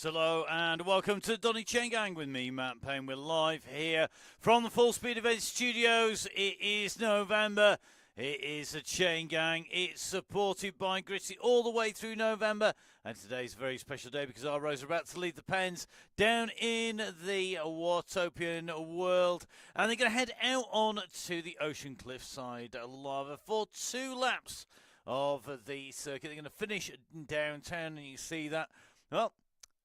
Hello and welcome to Donny Chaingang with me, Matt Payne. We're live here from the Full Speed Event Studios. It is November. It is a Chaingang. It's supported by Gritty all the way through November. And today's a very special day because our Rose are about to leave the pens down in the Watopian world. And they're going to head out on to the Ocean Cliffside Lava for 2 laps of the circuit. They're going to finish downtown, and you see that, well,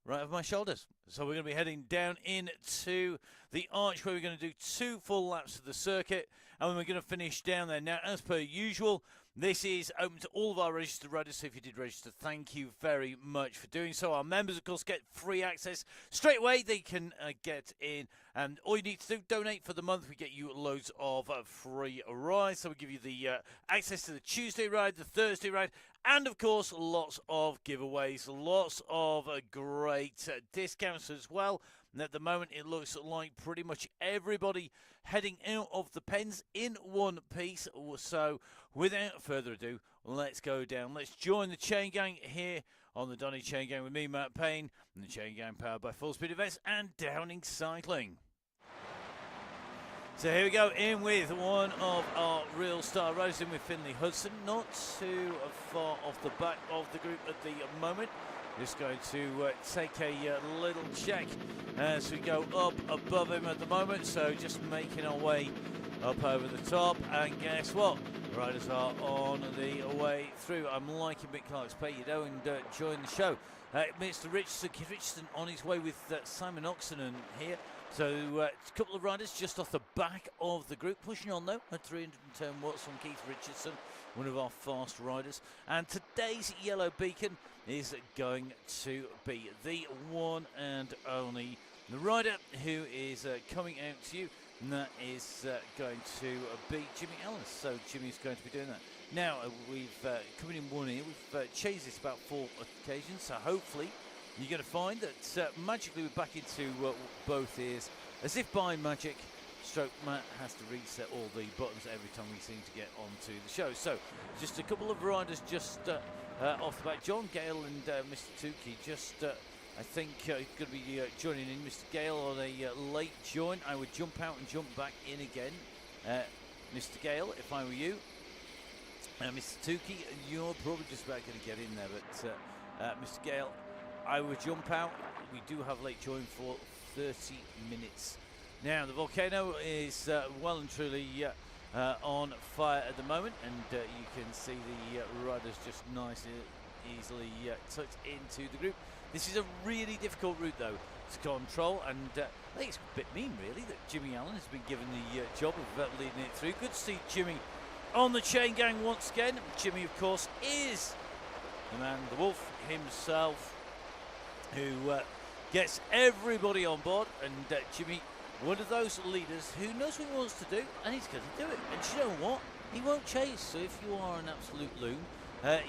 right over my shoulders. So we're going to be heading down into the arch where we're going to do 2 full laps of the circuit, and then we're going to finish down there. Now, as per usual, this is open to all of our registered riders, so if you did register, thank you very much for doing so. Our members, of course, get free access straight away. They can get in, and all you need to do, donate for the month. We get you loads of free rides. So we give you the access to the Tuesday ride, the Thursday ride, and, of course, lots of giveaways, lots of great discounts as well. And at the moment, it looks like pretty much everybody heading out of the pens in one piece. So, without further ado, let's go down. Let's join the Chaingang here on the Donny Chaingang with me, Matt Payne, and the Chaingang powered by Full Speed Events and Downing Cycling. So here we go, in with one of our real star riders, in with Finley Hudson, not too far off the back of the group at the moment. Just going to take a little check as we go up above him at the moment. So just making our way up over the top. And guess what? Riders are on the way through. I'm liking Mick Clark's pay. You know, and join the show. Mr. Richardson, Keith Richardson on his way with Simon Oxenden here. So a couple of riders just off the back of the group. Pushing on though at 310 watts from Keith Richardson, one of our fast riders. And today's yellow beacon is going to be the one and only the rider who is coming out to you, and that is going to be Jimmy Ellis. So Jimmy's going to be doing that. Now we've coming in one here. We've changed this about 4 occasions, so hopefully you're going to find that magically we're back into both ears, as if by magic. Stroke Matt has to reset all the buttons every time we seem to get onto the show. So just a couple of riders just off the back. John Gale and Mr. Tukey just, I think, going to be joining in. Mr. Gale on a late join. I would jump out and jump back in again. Mr. Gale, if I were you. Mr. Tukey, you're probably just about going to get in there, but Mr. Gale, I would jump out. We do have late join for 30 minutes. Now, the volcano is well and truly on fire at the moment, and you can see the riders just nicely, easily tucked into the group. This is a really difficult route, though, to control, and I think it's a bit mean, really, that Jimmy Allen has been given the job of leading it through. Good to see Jimmy on the Chaingang once again. Jimmy, of course, is the man, the wolf himself, who gets everybody on board, and Jimmy, one of those leaders who knows what he wants to do, and he's going to do it. And you know what? He won't chase. So if you are an absolute loon,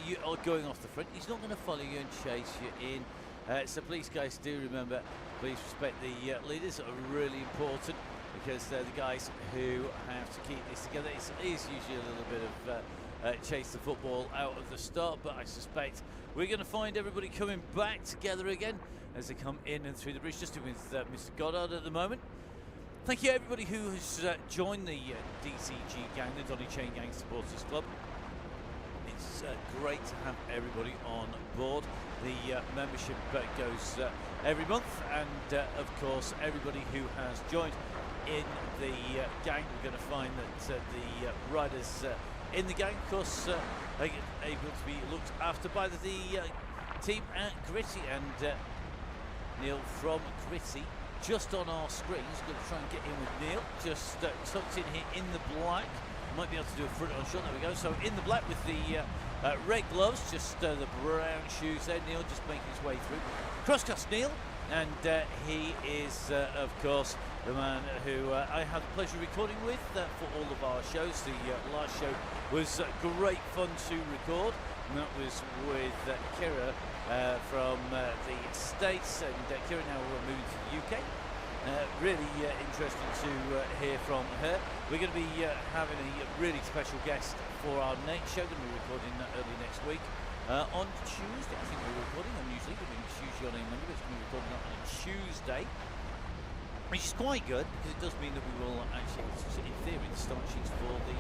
you are going off the front, he's not going to follow you and chase you in. So please, guys, do remember, please respect the leaders. Are really important, because they're the guys who have to keep this together. It is usually a little bit of chase the football out of the start, but I suspect we're going to find everybody coming back together again as they come in and through the bridge. Just with Mr. Goddard at the moment. Thank you everybody who has joined the DCG gang, the Donny Chaingang Supporters Club. It's great to have everybody on board. The membership goes every month, and of course everybody who has joined in the gang, we're going to find that the riders in the gang, of course, are able to be looked after by the team at Gritty, and Neil from Gritty just on our screens. Going to try and get in with Neil, just tucked in here in the black. Might be able to do a front on shot. There we go. So in the black with the red gloves, just the brown shoes there. Neil just making his way through. Crosscast Neil, and he is of course the man who I had the pleasure of recording with for all of our shows. The last show was great fun to record, and that was with Kira from the States, and Kira now moving to the UK. Really interesting to hear from her. We're going to be having a really special guest for our next show. Going to be recording that early next week. on Tuesday. I think we're recording on usually, we're doing Tuesday on a Monday, but it's going to be recording on Tuesday, which is quite good because it does mean that we will actually, in theory, the start sheets for the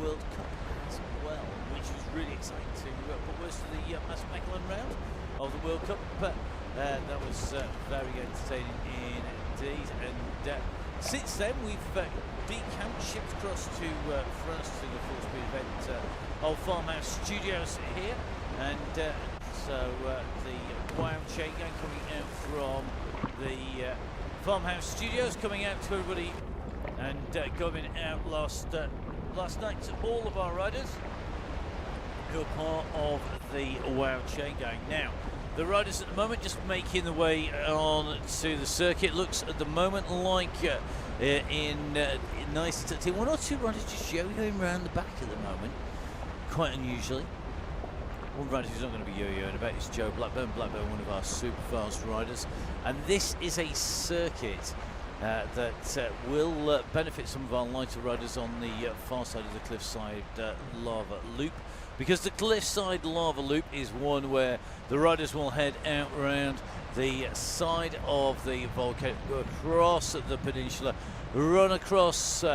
World Cup as well, which was really exciting to put words to the Master Mechelon round of the World Cup. But that was very entertaining indeed. And since then, we've decamped, shipped across to France to the full speed event of Farmhouse Studios here. And so the Wow Chaingang coming out from the Farmhouse Studios, coming out to everybody, and going out last night to all of our riders who are part of the Wow Chaingang. Now, the riders at the moment just making the way on to the circuit. Looks at the moment like in nice to one or two riders just yo-yoing around the back at the moment, quite unusually. One rider who's not going to be yo-yoing about is Joe Blackburn. Blackburn, one of our super fast riders, and this is a circuit that will benefit some of our lighter riders on the far side of the cliffside lava loop, because the cliffside lava loop is one where the riders will head out around the side of the volcano, go across the peninsula, run across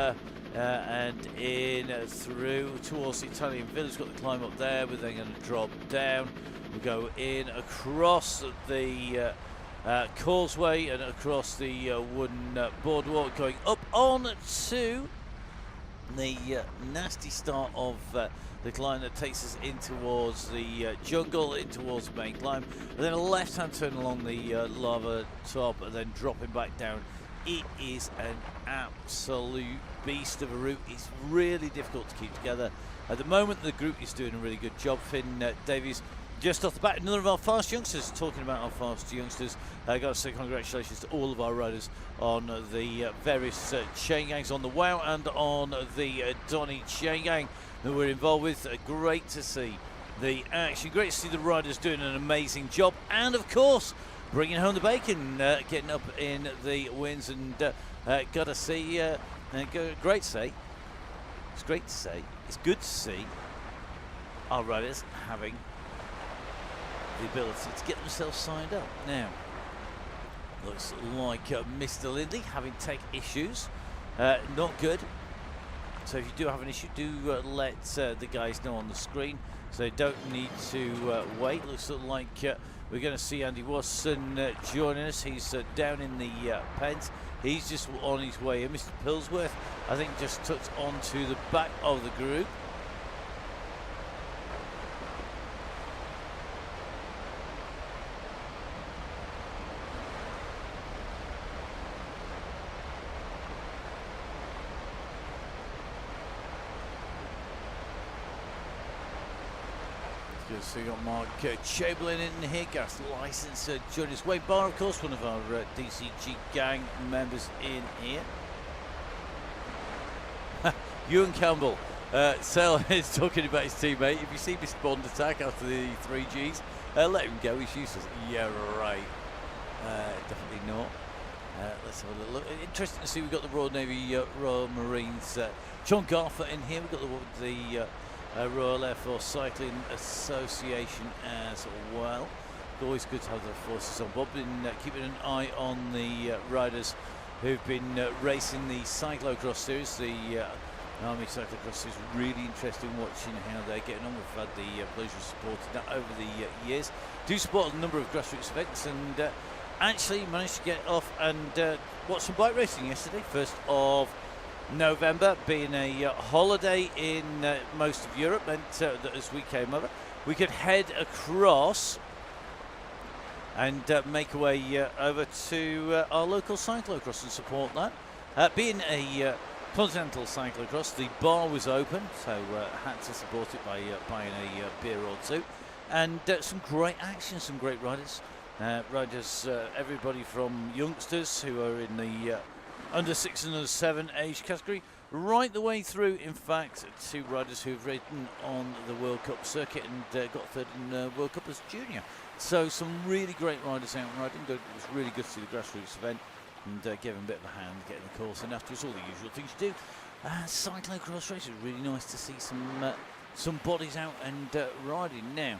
and in through towards the Italian village. Got the climb up there, we're then going to drop down. We go in across the causeway and across the wooden boardwalk, going up on to the nasty start of the climb that takes us in towards the jungle, in towards the main climb, and then a left-hand turn along the lava top, and then dropping back down. It is an absolute beast of a route. It's really difficult to keep together. At the moment, the group is doing a really good job. Finn Davies, just off the bat, another of our fast youngsters. Talking about our fast youngsters, I got to say congratulations to all of our riders on the various Chaingangs, on the Wow and on the Donny Chaingang that we're involved with. Great to see the action, great to see the riders doing an amazing job, and of course bringing home the bacon, getting up in the wins. And got to see, great to say, it's great to say, it's good to see our riders having the ability to get themselves signed up. Now, looks like Mr. Lindley having tech issues, not good. So if you do have an issue, do let the guys know on the screen, so they don't need to wait. Looks like we're going to see Andy Watson joining us. He's down in the pens. He's just on his way. Mr. Pillsworth, I think, just tucked onto the back of the group. So you got Mark Chamberlain in here, gas license joining us. Wade Barr, of course, one of our DCG gang members in here. Ewan Campbell, Sal is talking about his teammate. If you see Mr. Bond attack after the 3Gs, let him go, he's useless. Yeah, right. Definitely not. Let's have a little look. Interesting to see, we've got the Royal Navy, Royal Marines, John Garfer in here. We've got the Royal Air Force Cycling Association as well. Always good to have the forces on board. Been keeping an eye on the riders who've been racing the cyclocross series, the Army cyclocross series. Really interesting watching how they're getting on. We've had the pleasure of supporting that over the years. Do support a number of grassroots events, and actually managed to get off and watch some bike racing yesterday. 1st of November, being a holiday in most of Europe, meant that as we came over, we could head across and make our way over to our local cyclocross and support that. Being a continental cyclocross, the bar was open, so had to support it by buying a beer or two, and some great action, some great riders. Everybody from youngsters who are in the under 6 and under 7 age category, right the way through, in fact, to riders who've ridden on the World Cup circuit and got third in the World Cup as junior. So some really great riders out riding. It was really good to see the grassroots event and give them a bit of a hand getting the course, and afterwards all the usual things you do. Cyclocross races, really nice to see some some bodies out and riding now.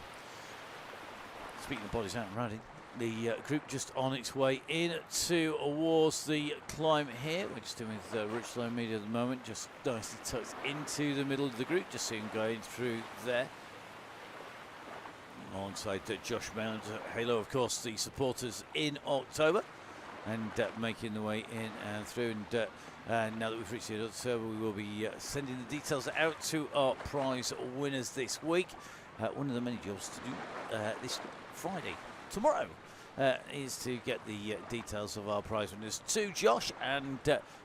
Speaking of bodies out and riding, the group just on its way in towards the climb here. We're just doing with Rich Low Media at the moment, just nicely tucked into the middle of the group, just seeing going through there. Alongside Josh Mount, Halo, of course, the supporters in October, and making the way in and through. And now that we've reached the end of October, we will be sending the details out to our prize winners this week. One of the many jobs to do this Friday, tomorrow, is to get the details of our prize winners to Josh, and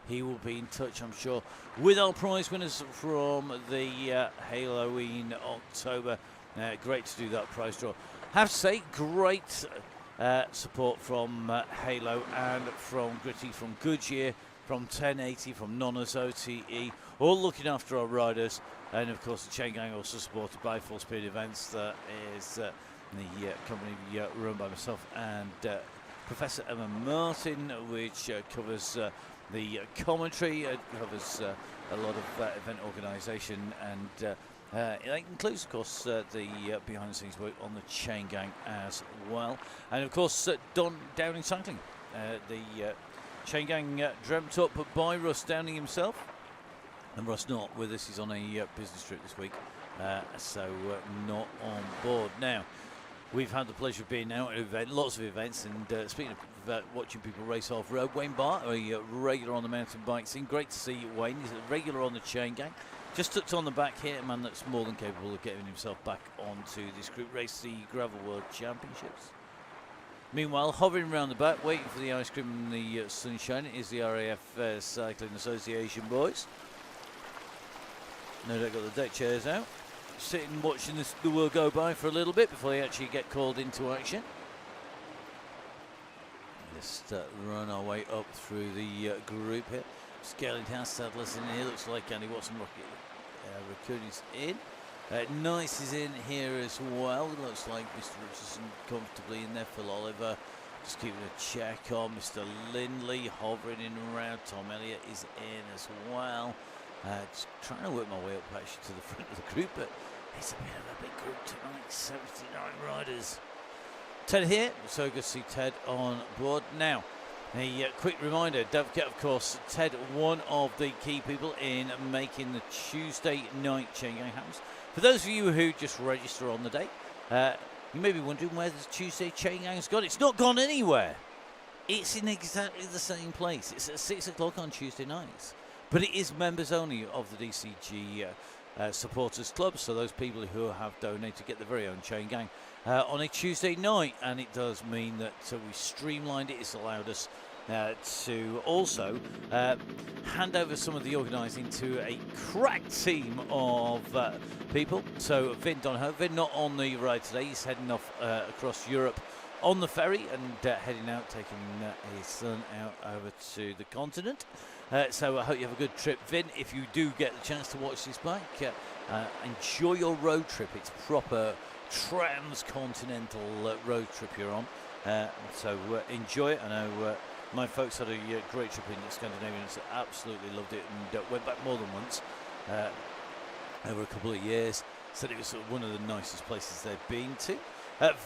he will be in touch, I'm sure, with our prize winners from the Halloween October. Great to do that prize draw. Have to say, great support from Halo and from Gritty, from Goodyear, from 1080, from Nonna's OTE, all looking after our riders. And of course, the Chaingang also supported by Full Speed Events. That is the company run by myself and Professor Emma Martin, which covers the commentary, covers a lot of event organisation, and it includes, of course, the behind-the-scenes work on the Chaingang as well. And of course, Downing Cycling, the Chaingang dreamt up by Russ Downing himself. And Russ not with us, he's on a business trip this week, so not on board. Now, we've had the pleasure of being out at an event, lots of events, and speaking of watching people race off road, Wayne Bart, a regular on the mountain bike scene. Great to see you, Wayne. He's a regular on the Chaingang. Just tucked on the back here, a man that's more than capable of getting himself back onto this group race, the Gravel World Championships. Meanwhile, hovering around the back, waiting for the ice cream and the sunshine, is the RAF Cycling Association boys. No doubt got the deck chairs out, sitting watching the world go by for a little bit before they actually get called into action. Just run our way up through the group here. Scaling House Saddlers in here, looks like Andy Watson Rocket Raccoon's in. Nice is in here as well. Looks like Mr. Richardson comfortably in there. Phil Oliver just keeping a check on. Mr. Lindley hovering in and around. Tom Elliott is in as well. Just trying to work my way up actually to the front of the group, but it's a bit of a big group tonight. 79 riders. Ted here, so good to see Ted on board. Now, a quick reminder, don't forget, of course, Ted, one of the key people in making the Tuesday night Chaingang happens. For those of you who just register on the day, you may be wondering where the Tuesday Chaingang's gone. It's not gone anywhere. It's in exactly the same place. It's at 6 o'clock on Tuesday nights. But it is members only of the DCG Supporters Club, so those people who have donated get their very own Chaingang on a Tuesday night, and it does mean that we streamlined it. It's allowed us to also hand over some of the organising to a crack team of people. So Vin Donahoe, Vin not on the ride today, he's heading off across Europe on the ferry and heading out, taking his son out over to the continent. So I hope you have a good trip, Vin. If you do get the chance to watch this bike, enjoy your road trip. It's proper transcontinental road trip you're on. So enjoy it. I know my folks had a great trip in Scandinavia and absolutely loved it, and went back more than once over a couple of years. Said it was one of the nicest places they've been to.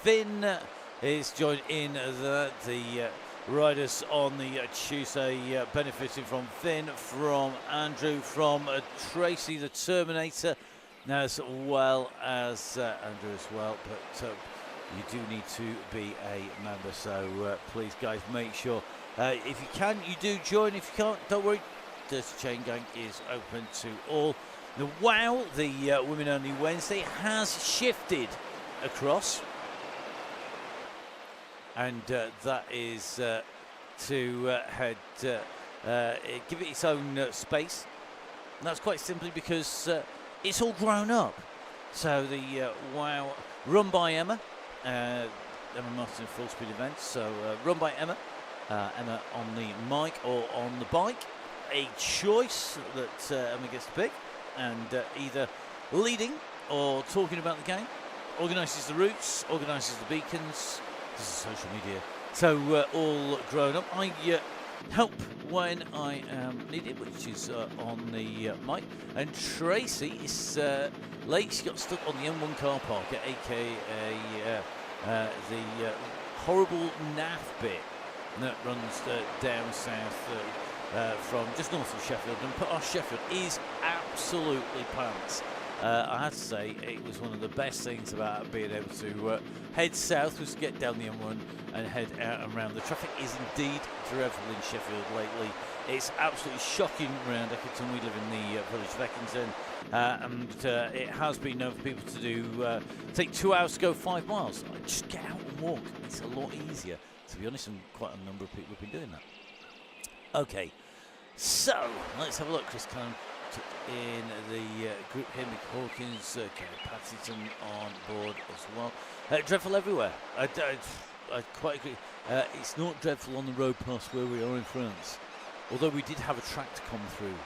Vin is joined in the riders on the Tuesday, benefiting from Finn, from Andrew, from Tracy the Terminator, as well as Andrew as well. But you do need to be a member, so please, guys, make sure if you can, you do join. If you can't, don't worry. Dirty Chaingang is open to all. The WOW, the Women Only Wednesday, has shifted across. And that is to give it its own space. And that's quite simply because it's all grown up. So the WOW, run by Emma, Emma Martin, Full Speed Events. So run by Emma, Emma on the mic or on the bike. A choice that Emma gets to pick, and either leading or talking about the game. Organises the routes, organises the beacons. This is social media. So all grown up. I help when I am needed, which is on the mic. And Tracy is late. She got stuck on the M1 car park at aka the horrible NAF bit that runs down south from just north of Sheffield. And put our Sheffield is absolutely pants. I have to say it was one of the best things about being able to head south was to get down the M1 and head out and round. The traffic is indeed dreadful in Sheffield lately. It's absolutely shocking around Eccleston. We live in the village of Eccleston, and it has been known for people to do take 2 hours to go 5 miles. Just get out and walk. It's a lot easier, to be honest, and quite a number of people have been doing that. Okay, so let's have a look. Chris Cullen in the group here. Mick Hawkins, Kerry Patterson on board as well. Dreadful everywhere. I quite agree. It's not dreadful on the road past where we are in France. Although we did have a tractor come through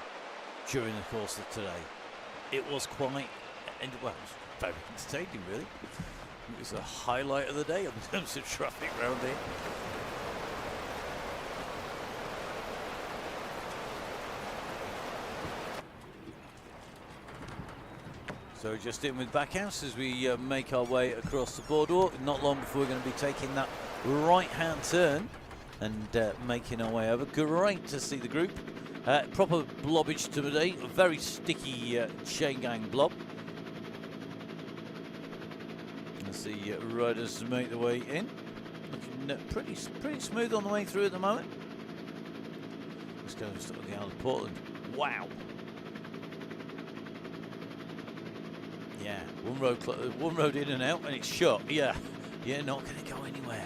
during the course of today. It was quite, and well, it was very entertaining really. It was a highlight of the day in terms of traffic around here. So just in with Backhouse as we make our way across the boardwalk. Not long before we're going to be taking that right-hand turn and making our way over. Great to see the group. Proper blobbage today. A very sticky Chaingang blob. As the riders make their way in. Looking pretty smooth on the way through at the moment. Let's go to the Isle of Portland. Wow. Yeah, one road in and out, and it's shut. Yeah, you're not going to go anywhere.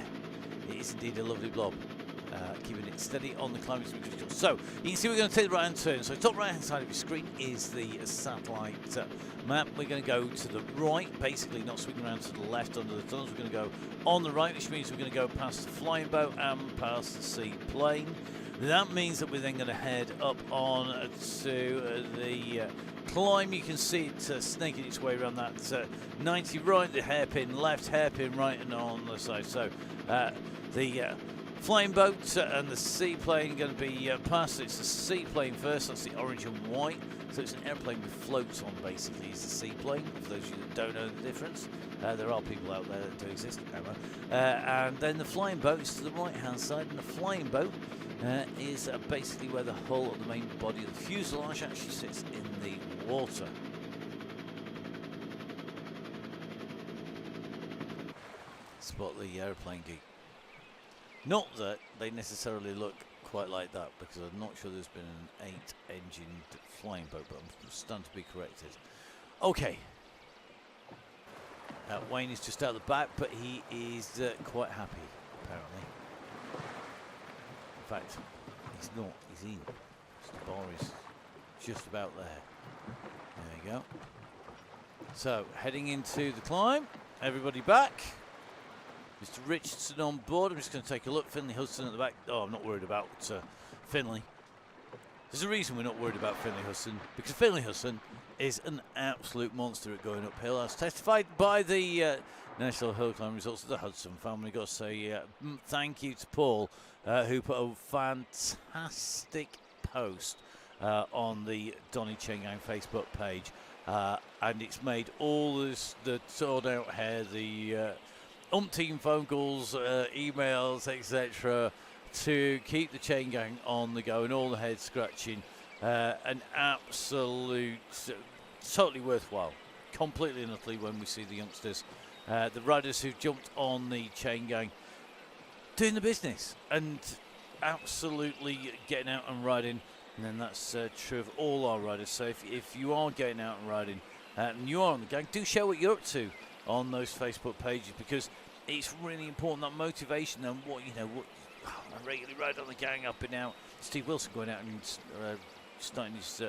It is indeed a lovely blob. Keeping it steady on the climbing. So you can see we're going to take the right-hand turn. So top right-hand side of your screen is the satellite map. We're going to go to the right, basically not swinging around to the left under the tunnels. We're going to go on the right, which means we're going to go past the flying boat and past the seaplane. That means that we're then going to head up on to the climb. You can see it snaking its way around that 90 right, the hairpin left, hairpin right, and on the side. So the flying boat and the seaplane going to be past. It's the seaplane first. That's the orange and white. So it's an airplane with floats on, basically, is the seaplane. For those of you that don't know the difference, there are people out there that do exist. And then the flying boat is to the right-hand side, and the flying boat is basically where the hull of the main body of the fuselage actually sits in the water. Spot the aeroplane geek. Not that they necessarily look quite like that, because I'm not sure there's been an 8-engined flying boat, but I'm stunned to be corrected. Okay. Wayne is just out the back, but he is quite happy, apparently. In fact, he's not. He's in. The bar is just about there. There you go. So, heading into the climb. Everybody back. Mr. Richardson on board. I'm just going to take a look. Finley Hudson at the back. Oh, I'm not worried about Finley. There's a reason we're not worried about Finley Hudson, because Finley Hudson is an absolute monster at going uphill, as testified by the National Hill Climb results of the Hudson family. Got to say thank you to Paul, who put a fantastic post on the Donny Chaingang Facebook page, and it's made all this, the torn out hair, the umpteen phone calls, emails, etc., to keep the chain gang on the go and all the head scratching. An absolute, totally worthwhile, completely and utterly, when we see the youngsters, the riders who jumped on the chain gang, doing the business and absolutely getting out and riding. And then that's true of all our riders. So if you are getting out and riding and you are on the gang, do share what you're up to on those Facebook pages, because it's really important, that motivation. And what I regularly ride on the gang up and out. Steve Wilson going out and starting his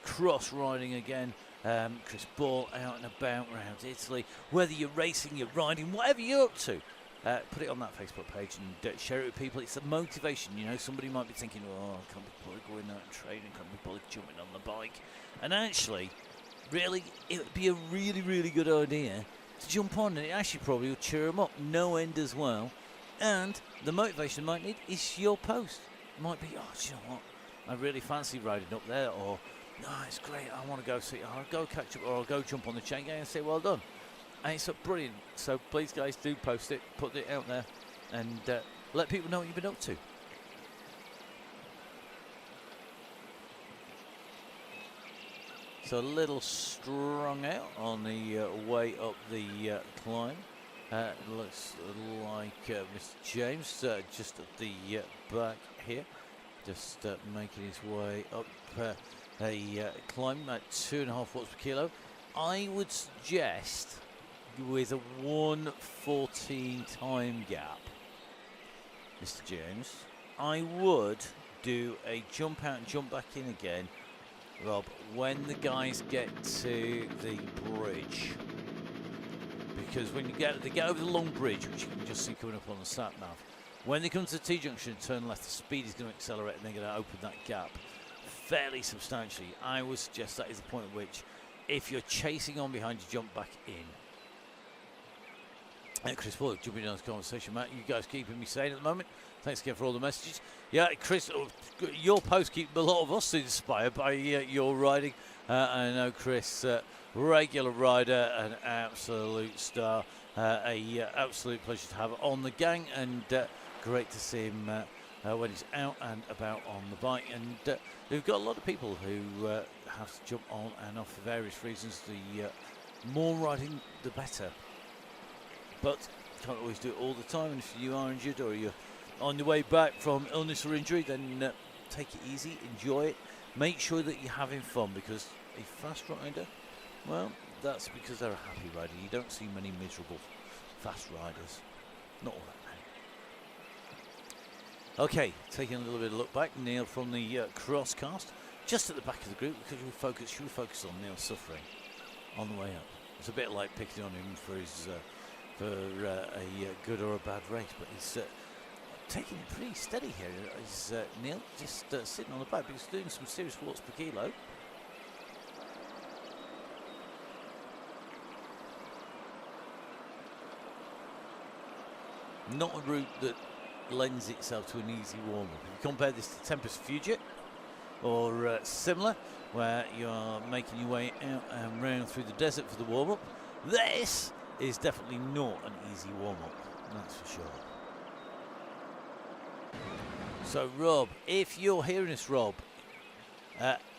cross riding again. Chris Ball out and about around Italy. Whether you're racing, you're riding, whatever you're up to, put it on that Facebook page and share it with people. It's a motivation. Somebody might be thinking, oh, I can't be bothered going out and training, can't be bothered jumping on the bike. And actually, really, it would be a really, really good idea to jump on, and it actually probably will cheer them up no end as well. And the motivation they might need is your post. might be, oh, do you know what? I really fancy riding up there, or no, it's great. I want to go see. I'll go catch up, or I'll go jump on the Chaingang and say, well done. And it's brilliant. So please, guys, do post it, put it out there, and let people know what you've been up to. So a little strung out on the way up the climb. Looks like Mr. James just at the back here, just making his way up a climb at 2.5 watts per kilo. I would suggest with a 1:14 time gap, Mr. James, I would do a jump out and jump back in again, Rob, when the guys get to the bridge. Because when they get over the long bridge, which you can just see coming up on the sat nav, when they come to the T-junction and turn left, the speed is going to accelerate and they're going to open that gap fairly substantially. I would suggest that is the point at which, if you're chasing on behind, you jump back in. Chris Ford, jumping on this conversation, Matt. You guys keeping me sane at the moment. Thanks again for all the messages. Yeah, Chris, your posts keep a lot of us inspired by your riding. I know Chris, regular rider, an absolute star. Absolute pleasure to have on the gang, and great to see him when he's out and about on the bike. And we've got a lot of people who have to jump on and off for various reasons. The more riding, the better. But you can't always do it all the time, and if you are injured or you're on your way back from illness or injury, then take it easy, enjoy it. Make sure that you're having fun, because a fast rider, well, that's because they're a happy rider. You don't see many miserable fast riders. Not all that many. Okay, taking a little bit of a look back. Neil from the crosscast, just at the back of the group, because we focus on Neil suffering on the way up. It's a bit like picking on him for his a good or a bad race, but he's taking it pretty steady here. Is Neil just sitting on the back, but he's doing some serious watts per kilo. Not a route that lends itself to an easy warm-up. If you compare this to Tempest Fugit or similar, where you're making your way out and round through the desert for the warm-up, this is definitely not an easy warm-up, that's for sure. So Rob, if you're hearing this, Rob,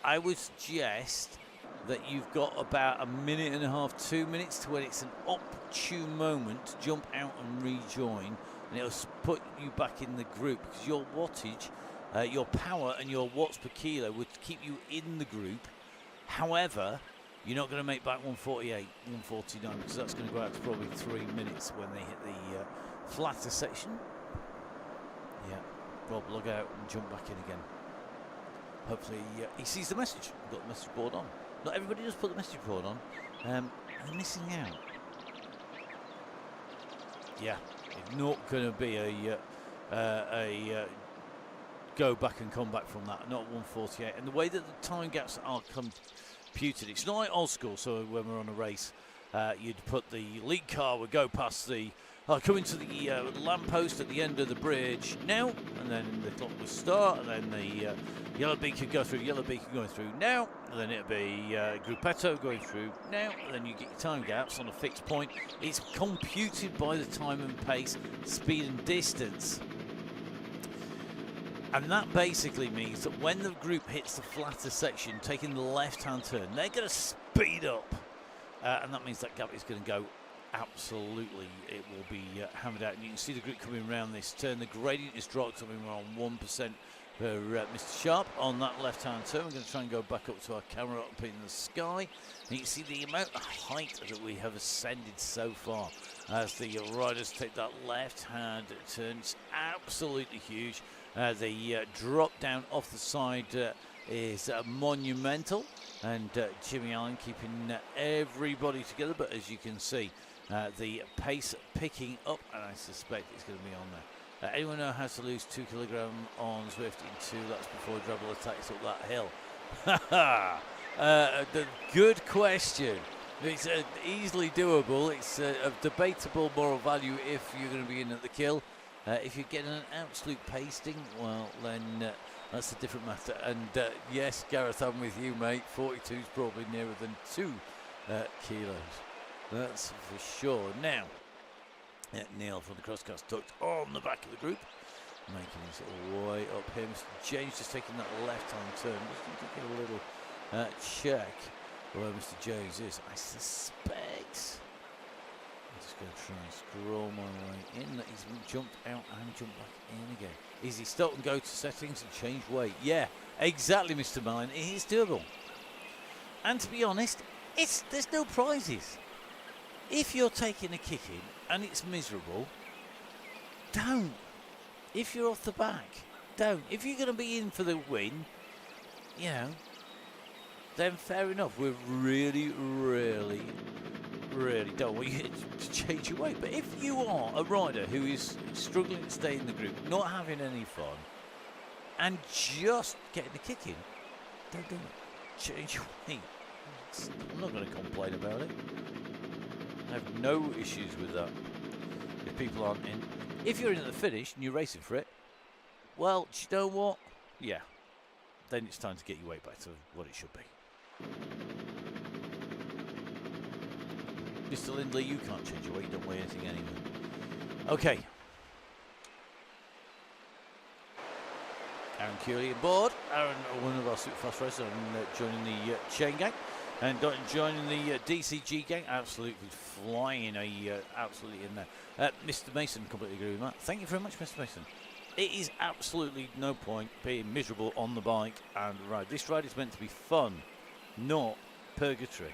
I would suggest that you've got about 1.5 minutes, 2 minutes to when it's an opportune moment to jump out and rejoin, and it'll put you back in the group, because your wattage, your power and your watts per kilo would keep you in the group. However, you're not going to make back 148, 149, because that's going to go out to probably 3 minutes when they hit the flatter section. Yeah, Rob, log out and jump back in again. Hopefully he sees the message. We've got the message board on. Not everybody does put the message board on. They're missing out. Yeah, it's not going to be a go back and come back from that. Not 148. And the way that the time gaps are computed, it's not like old school. So when we're on a race, you'd put the lead car would go past the come into the lamppost at the end of the bridge now, and then the clock would start, and then the yellow beacon go through, yellow beacon going through now, and then it'll be gruppetto going through now, and then you get your time gaps on a fixed point. It's computed by the time and pace, speed and distance. And that basically means that when the group hits the flatter section, taking the left-hand turn, they're going to speed up. And that means that gap is going to go absolutely, it will be hammered out. And you can see the group coming around this turn. The gradient is dropped something around 1% for Mr. Sharp on that left-hand turn. We're going to try and go back up to our camera up in the sky. And you can see the amount of height that we have ascended so far as the riders take that left-hand turn. It's absolutely huge. The drop down off the side is monumental, and Jimmy Allen keeping everybody together. But as you can see, the pace picking up, and I suspect it's going to be on there. Anyone know how to lose 2 kilogram on Zwift in 2 laps before Drabble attacks up that hill? The good question. It's easily doable. It's of debatable moral value if you're going to be in at the kill. If you're getting an absolute pasting, well, then that's a different matter. And yes, Gareth, I'm with you, mate. 42 is probably nearer than 2 kilos. That's for sure. Now, Neil from the crosscast tucked on the back of the group, making his way up here. Mr. James just taking that left-hand turn. Just going to take a little check where Mr. James is. I suspect I'm just going to try and scroll my way in. He's jumped out and jumped back in again. Is he stop and go to settings and change weight? Yeah, exactly, Mr. Malin. It is doable. And to be honest, there's no prizes. If you're taking a kicking and it's miserable, don't. If you're off the back, don't. If you're going to be in for the win, you know, then fair enough. We're really don't want you to change your weight. But if you are a rider who is struggling to stay in the group, not having any fun, and just getting the kick in, don't do it. Change your weight. I'm not going to complain about it. I have no issues with that. If people aren't in. If you're in at the finish and you're racing for it, well, do you know what? Yeah. Then it's time to get your weight back to what it should be. Mr. Lindley, you can't change your weight. You don't weigh anything anyway. Okay. Aaron Curley aboard. Aaron, one of our super fast racers, joining the Chain Gang. And joining the DCG gang, absolutely flying, absolutely in there. Mr. Mason, completely agree with that. Thank you very much, Mr. Mason. It is absolutely no point being miserable on the bike and ride. This ride is meant to be fun, not purgatory.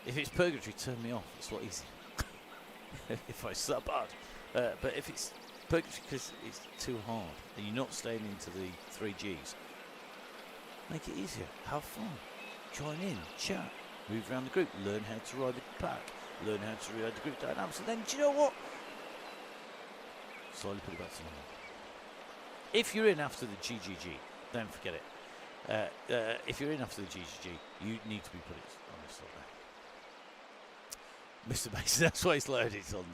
If it's purgatory, turn me off. It's a lot easier. If I so bad. But if it's purgatory because it's too hard and you're not staying into the 3Gs, make it easier. Have fun. Join in, chat, move around the group, learn how to ride the pack, learn how to ride the group dynamics, and then, do you know what? Slowly put it back to normal. If you're in after the GGG, then forget it. If you're in after the GGG, you need to be put it on this on there. Mr. Mason, that's why it's loaded, it's on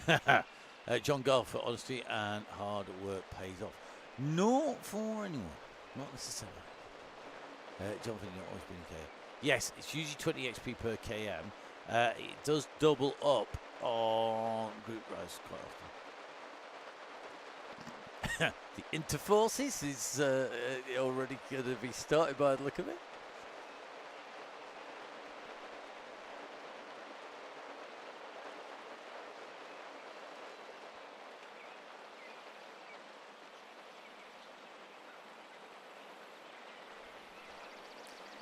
there. John Gall, for honesty and hard work pays off. Not for anyone, not necessarily. Jonathan, you've always been okay. Yes, it's usually 20 XP per km. It does double up on group rides quite often. The Interforces is already going to be started by the look of it.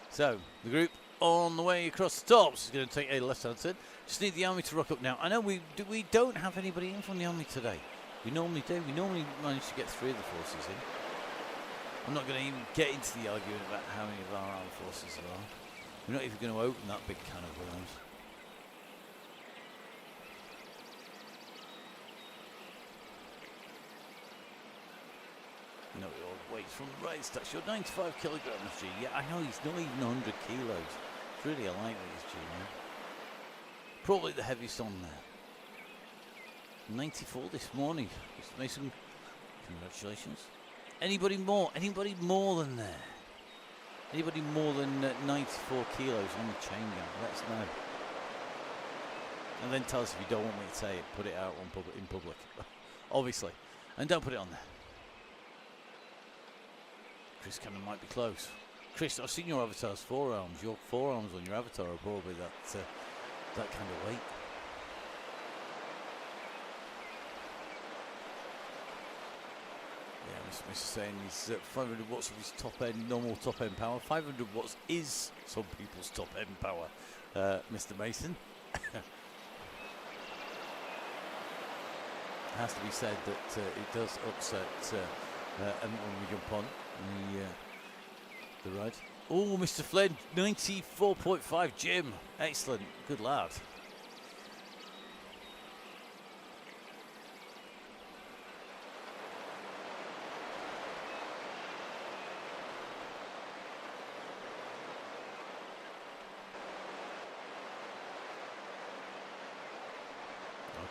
So, the group on the way across the tops is going to take a left-hand turn. Just need the army to rock up now. I know we don't have anybody in from the army today. We normally do. We normally manage to get 3 of the forces in. I'm not going to even get into the argument about how many of our armed forces there are. We're not even going to open that big can of worms. No, it all weights from the race. That's your 95 kilograms, G. Yeah, I know he's not even 100 kilos. It's really a lightweight, is G, man. Probably the heaviest on there. 94 this morning. Mr. Mason, congratulations. Anybody more? Anybody more than there? Anybody more than 94 kilos on the chain gang? Let us know. And then tell us if you don't want me to say it. Put it out in public. Obviously. And don't put it on there. Chris Cannon might be close. Chris, I've seen your avatar's forearms. Your forearms on your avatar are probably that kind of weight. Yeah, Mr. Mason saying he's 500 watts of his top end, normal top end power. 500 watts is some people's top end power, Mr. Mason. It has to be said that it does upset and when we jump on the ride. Oh, Mr. Flynn, 94.5 Jim. Excellent. Good lad.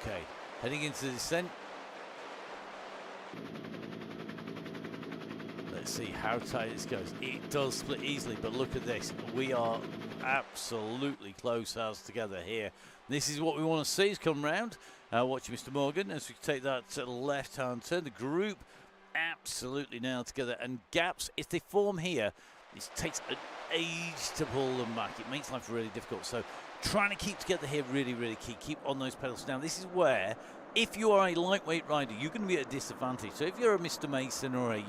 Okay, heading into the descent. let's see how tight this goes. It does split easily, but look at this. We are absolutely close ours together here. This is what we want to see is come round. Watch Mr. Morgan as we take that left-hand turn. The group absolutely nailed together. And gaps, if they form here, it takes an age to pull them back. It makes life really difficult. So trying to keep together here, really, really key. Keep on those pedals. Now, this is where, if you are a lightweight rider, you're going to be at a disadvantage. So if you're a Mr. Mason or a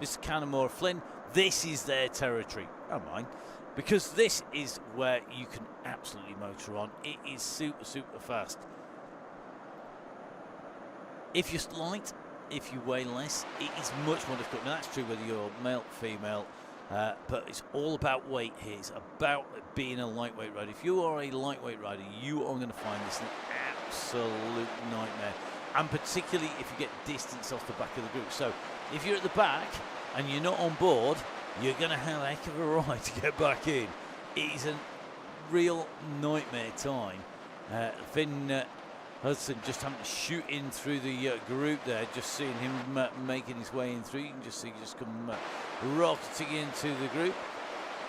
Mr. Canham or a Flynn, this is their territory. Don't mind. Because this is where you can absolutely motor on. It is super, super fast. If you're light, if you weigh less, it is much more difficult. Now, that's true whether you're male, female, but it's all about weight here. It's about being a lightweight rider. If you are a lightweight rider, you are going to find this an absolute nightmare. And particularly if you get distance off the back of the group. So if you're at the back and you're not on board, you're going to have a heck of a ride to get back in. It is a real nightmare time. Finn Hudson just having to shoot in through the group there, just seeing him making his way in through. You can just see just come rocketing into the group,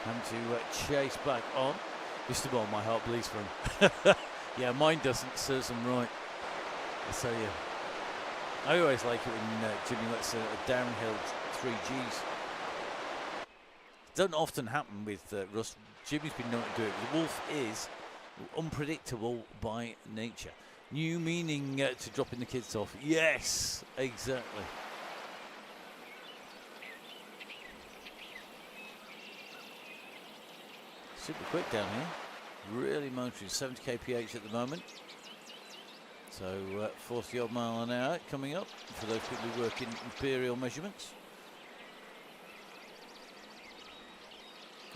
having to chase back on. Mr. Ball, my heart bleeds for him. Yeah, mine doesn't, serves him right. I tell you. I always like it when Jimmy lets a downhill 3Gs. Doesn't often happen with Russ. Jimmy's been known to do it. The Wolf is unpredictable by nature. New meaning to dropping the kids off. Yes, exactly. Super quick down here. Really motoring, 70 kph at the moment. So 40 odd mile an hour coming up for those people who work in imperial measurements.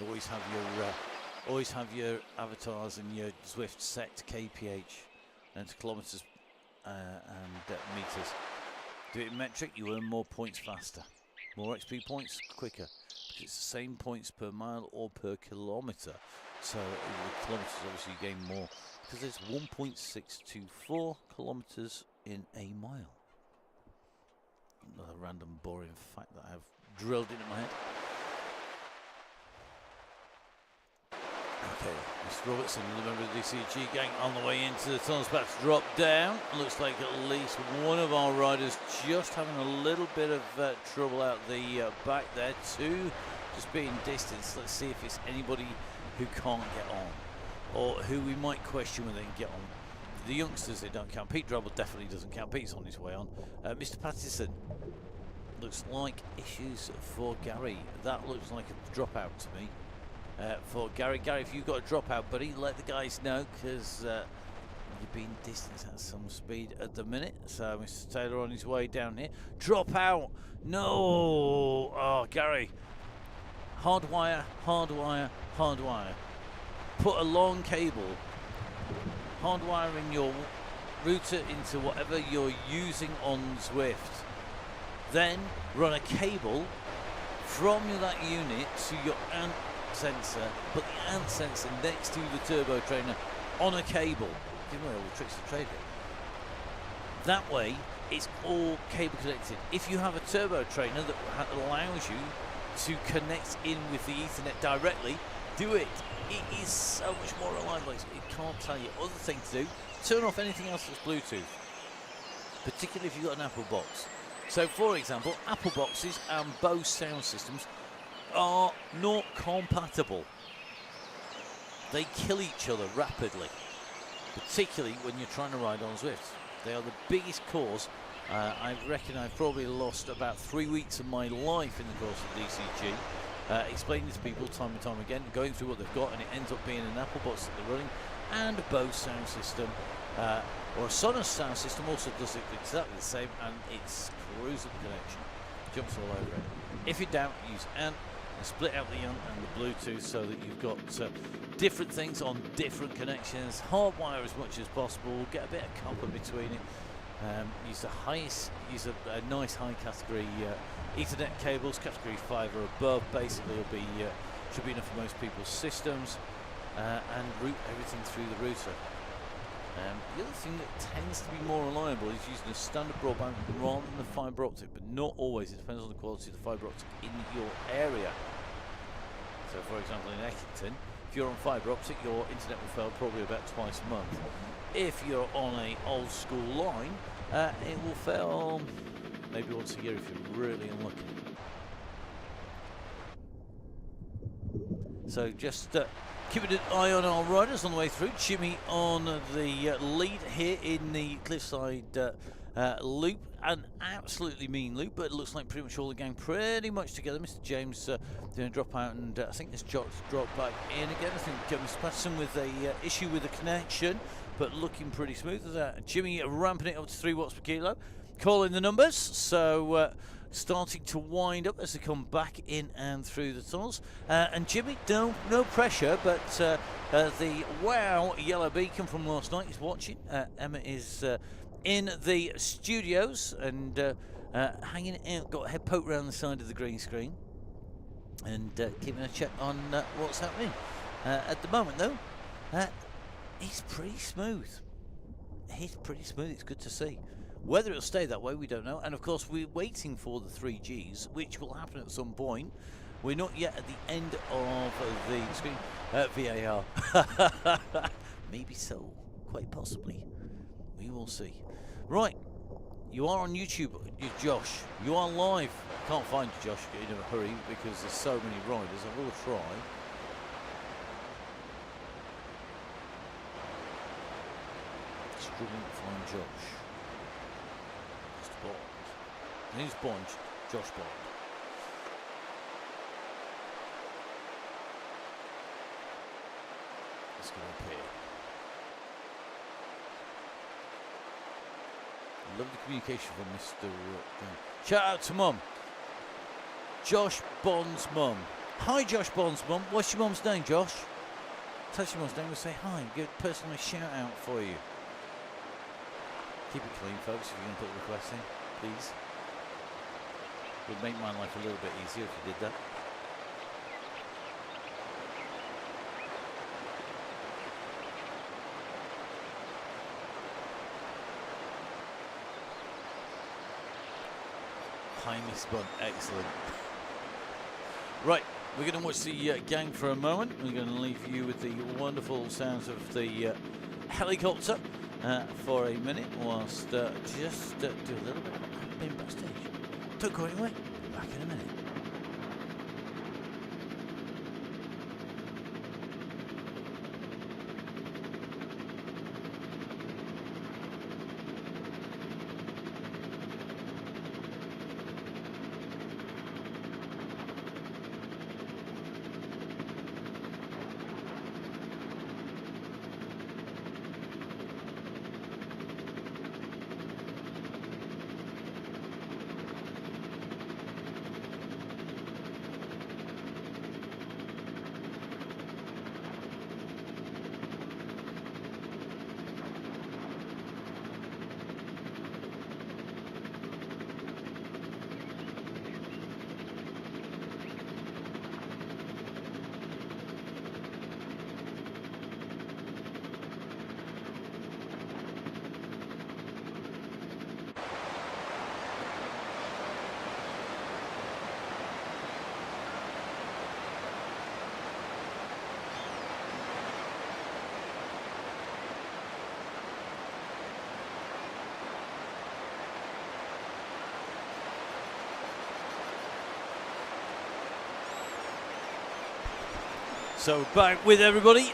Always have your avatars and your Zwift set to kph and to kilometers and meters. Do it in metric, you earn more points faster. More XP points quicker. It's the same points per mile or per kilometer. So with kilometers, obviously you gain more because there's 1.624 kilometers in a mile. Another random boring fact that I have drilled into my head. Okay, Mr. Robertson, the member of the DCG gang, on the way into the tunnels, about to drop down. Looks like at least one of our riders just having a little bit of trouble out the back there. Two just being distanced. Let's see if it's anybody who can't get on, or who we might question whether they can get on. The youngsters, they don't count. Pete Drabble definitely doesn't count. Pete's on his way on. Mr. Patterson, looks like issues for Gary. That looks like a dropout to me. For Gary, if you've got a dropout, buddy, let the guys know, because you're being distanced at some speed at the minute. So Mr. Taylor on his way down here. Drop out! No! Oh, Gary. Hardwire, hardwire, hardwire. Put a long cable, hardwiring your router into whatever you're using on Zwift. Then run a cable from that unit to your ANT sensor, put the ANT sensor next to the turbo trainer on a cable. Give away all the tricks of the trade here. That way, it's all cable connected. If you have a turbo trainer that allows you to connect in with the Ethernet directly, do it. It is so much more reliable. It can't tell you. Other thing to do, turn off anything else that's Bluetooth, particularly if you've got an Apple box. So, for example, Apple boxes and Bose sound systems are not compatible. They kill each other rapidly, particularly when you're trying to ride on Zwift. They are the biggest cause. I reckon I've probably lost about 3 weeks of my life in the course of DCG, explaining to people time and time again, going through what they've got, and it ends up being an Apple box that they're running, and a Bose sound system, or a Sonos sound system also does it exactly the same, and it screws up the connection, jumps all over it. If in doubt, use ANT, and split out the ANT and the Bluetooth so that you've got different things on different connections. Hardwire as much as possible, get a bit of copper between it. Use a nice high category Ethernet cables, category 5 or above. Basically, should be enough for most people's systems, and route everything through the router. The other thing that tends to be more reliable is using a standard broadband rather than the fibre optic, but not always. It depends on the quality of the fibre optic in your area. So, for example, in Eckington, if you're on fibre optic, your internet will fail probably about twice a month. If you're on a old school line, it will fail maybe once a year if you're really unlucky. So just keeping an eye on our riders on the way through. Jimmy on the lead here in the Cliffside loop. An absolutely mean loop, but it looks like pretty much all the gang pretty much together. Mr. James doing a drop out, and I think this Jock's dropped back in again. I think Mr. Patterson with a issue with the connection, but looking pretty smooth. Jimmy ramping it up to 3 watts per kilo, calling the numbers. So starting to wind up as they come back in and through the tunnels. And Jimmy, no pressure, but the wow yellow beacon from last night is watching. Emma is in the studios and hanging out, got a head poke around the side of the green screen and keeping a check on what's happening. At the moment, though, he's pretty smooth. He's pretty smooth. It's good to see. Whether it'll stay that way, we don't know. And of course, we're waiting for the 3Gs, which will happen at some point. We're not yet at the end of the screen. VAR. Maybe so. Quite possibly. We will see. Right. You are on YouTube, Josh. You are live. I can't find you, Josh, in a hurry because there's so many riders. I will try. Struggling to find Josh. Bond. Who's Bond? Josh Bond. Let's go up here. Lovely communication from Mr. Shout out to Mum. Josh Bond's mum. Hi, Josh Bond's mum. What's your mum's name, Josh? Tell us your mum's name. We'll say hi. Give a personal shout out for you. Keep it clean, folks, if you're going to put a request in, please. Would make my life a little bit easier if you did that. Hi, Miss Bun. Excellent. Right, we're going to watch the gang for a moment. We're going to leave you with the wonderful sounds of the helicopter for a minute, whilst just do a little bit of admin backstage. Don't go anywhere. Back in a minute. So back with everybody.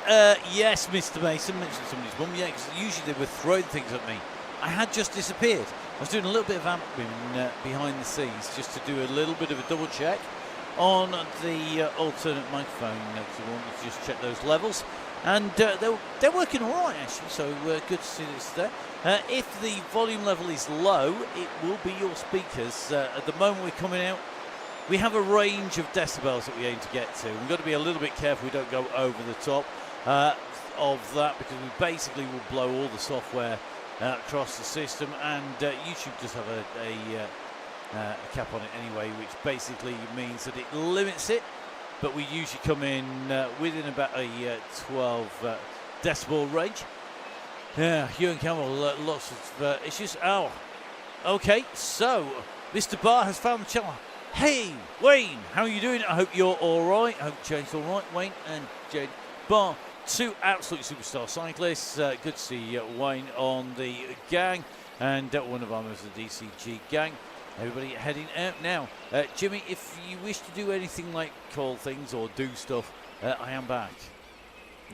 Yes, Mr. Mason mentioned somebody's mum. Yeah, because usually they were throwing things at me. I had just disappeared. I was doing a little bit of admin behind the scenes just to do a little bit of a double check on the alternate microphone. Because we wanted to just check those levels. And they're working all right, actually, so good to see this there. If the volume level is low, it will be your speakers. At the moment we're coming out, we have a range of decibels that we aim to get to. We've got to be a little bit careful we don't go over the top of that, because we basically will blow all the software across the system, and YouTube does have a cap on it anyway, which basically means that it limits it, but we usually come in within about a 12 decibel range. Yeah, Ewan Campbell, lots of issues. Oh, okay, so Mr. Barr has found the channel. Hey, Wayne, how are you doing? I hope you're all right. I hope Jane's all right. Wayne and Jane Barr, two absolute superstar cyclists. Good to see Wayne on the gang, and one of our members of the DCG gang. Everybody heading out now. Jimmy, if you wish to do anything like call things or do stuff, I am back.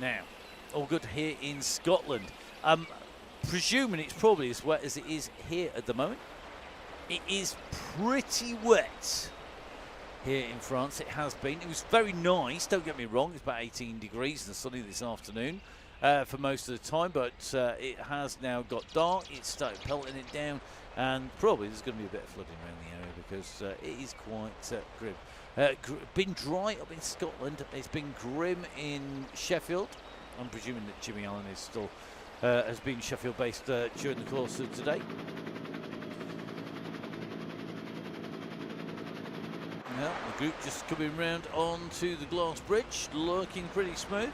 Now, all good here in Scotland. Presuming it's probably as wet as it is here at the moment. It is pretty wet here in France. It has been. It was very nice, don't get me wrong. It's about 18 degrees and sunny this afternoon for most of the time, but it has now got dark. It's started pelting it down, and probably there's going to be a bit of flooding around the area because it is quite grim. Been dry up in Scotland. It's been grim in Sheffield. I'm presuming that Jimmy Allen is still has been Sheffield based during the course of today. Now the group just coming round onto the glass bridge, looking pretty smooth.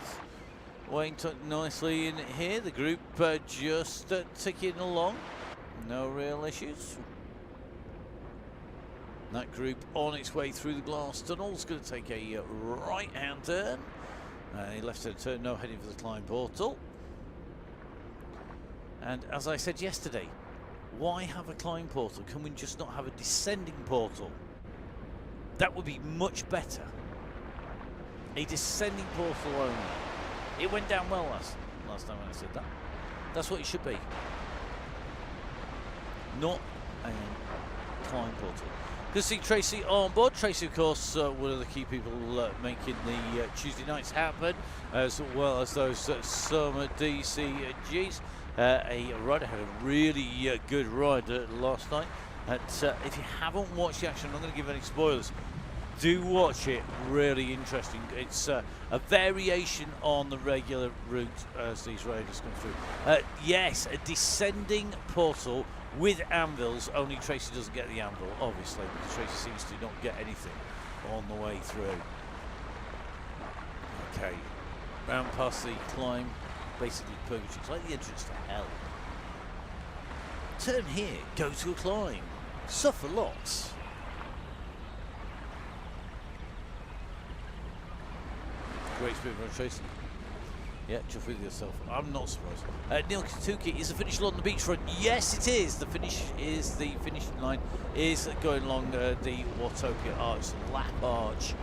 Wayne tucked nicely in here. The group just ticking along. No real issues. That group on its way through the glass tunnel is going to take a right-hand turn. A left-hand turn, no heading for the climb portal. And as I said yesterday, why have a climb portal? Can we just not have a descending portal? That would be much better. A descending portal only. It went down well last time when I said that. That's what it should be. Not a climb portal. Good to see Tracy on board. Tracy, of course, one of the key people making the Tuesday nights happen, as well as those summer DCGs. A rider had a really good ride last night. If you haven't watched the action, I'm not going to give any spoilers. Do watch it, really interesting. It's a variation on the regular route as these riders come through. Yes, a descending portal with anvils, only Tracy doesn't get the anvil, obviously, because Tracy seems to not get anything on the way through. Okay, round past the climb, basically purgatory. It's like the entrance to hell. Turn here, go to a climb, suffer lots. Great spirit run, Tracy. Yeah, chuff with yourself. I'm not surprised. Neil Katuki, is the finish along the beachfront? Yes, it is. The finishing line is going along the Watopia Arch, lap arch,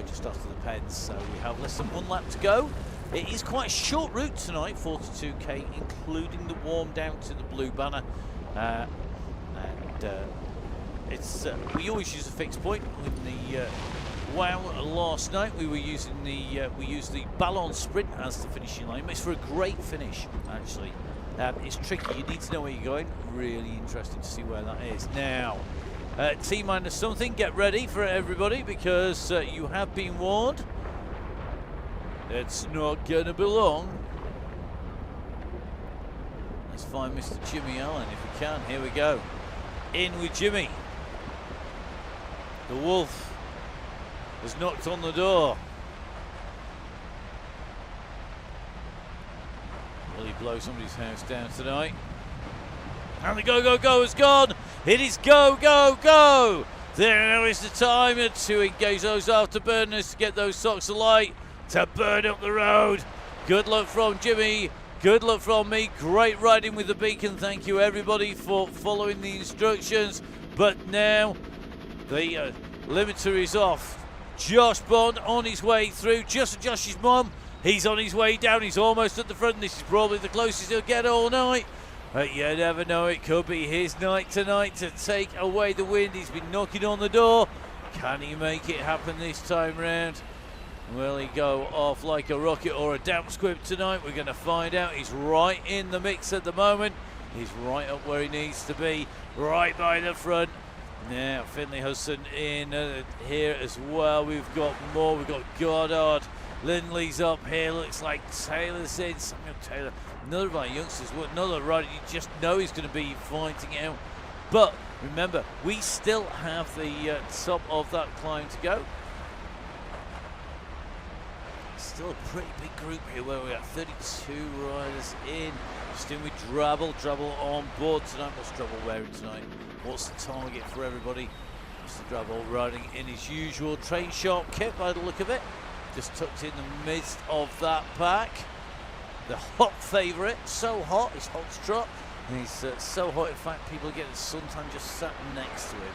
just after the Pens. So we have less than one lap to go. It is quite a short route tonight, 42k, including the warm down to the Blue Banner. It's we always use a fixed point with the. Wow, last night we used the Ballon Sprint as the finishing line. It's for a great finish, actually. It's tricky, you need to know where you're going. Really interesting to see where that is. Now, T-minus something, get ready for everybody, because you have been warned. It's not going to be long. Let's find Mr. Jimmy Allen if we can. Here we go. In with Jimmy. The Wolf has knocked on the door. Will he blow somebody's house down tonight? And the go has gone. It is go. There now is the time to engage those afterburners to get those socks alight to burn up the road. Good luck from Jimmy. Good luck from me. Great riding with the beacon. Thank you everybody for following the instructions. But now the limiter is off. Josh Bond on his way through, just Josh's mum. He's on his way down, he's almost at the front. This is probably the closest he'll get all night. But you never know, it could be his night tonight to take away the wind. He's been knocking on the door. Can he make it happen this time round? Will he go off like a rocket or a damp squib tonight? We're going to find out. He's right in the mix at the moment. He's right up where he needs to be, right by the front. Now, Finley Hudson in here as well. We've got more. We've got Goddard. Lindley's up here. Looks like Taylor's in. Samuel Taylor, another of our youngsters. Another rider you just know he's going to be fighting out. But remember, we still have the top of that climb to go. still a pretty big group here where we got 32 riders in. Just in with Drabble on board tonight. What's Drabble wearing tonight? What's the target for everybody? Mr. Drabble riding in his usual train sharp kit by the look of it. Just tucked in the midst of that pack. The hot favourite, so hot, it's Hot's Trot. He's so hot, in fact, people are getting suntan just sat next to him.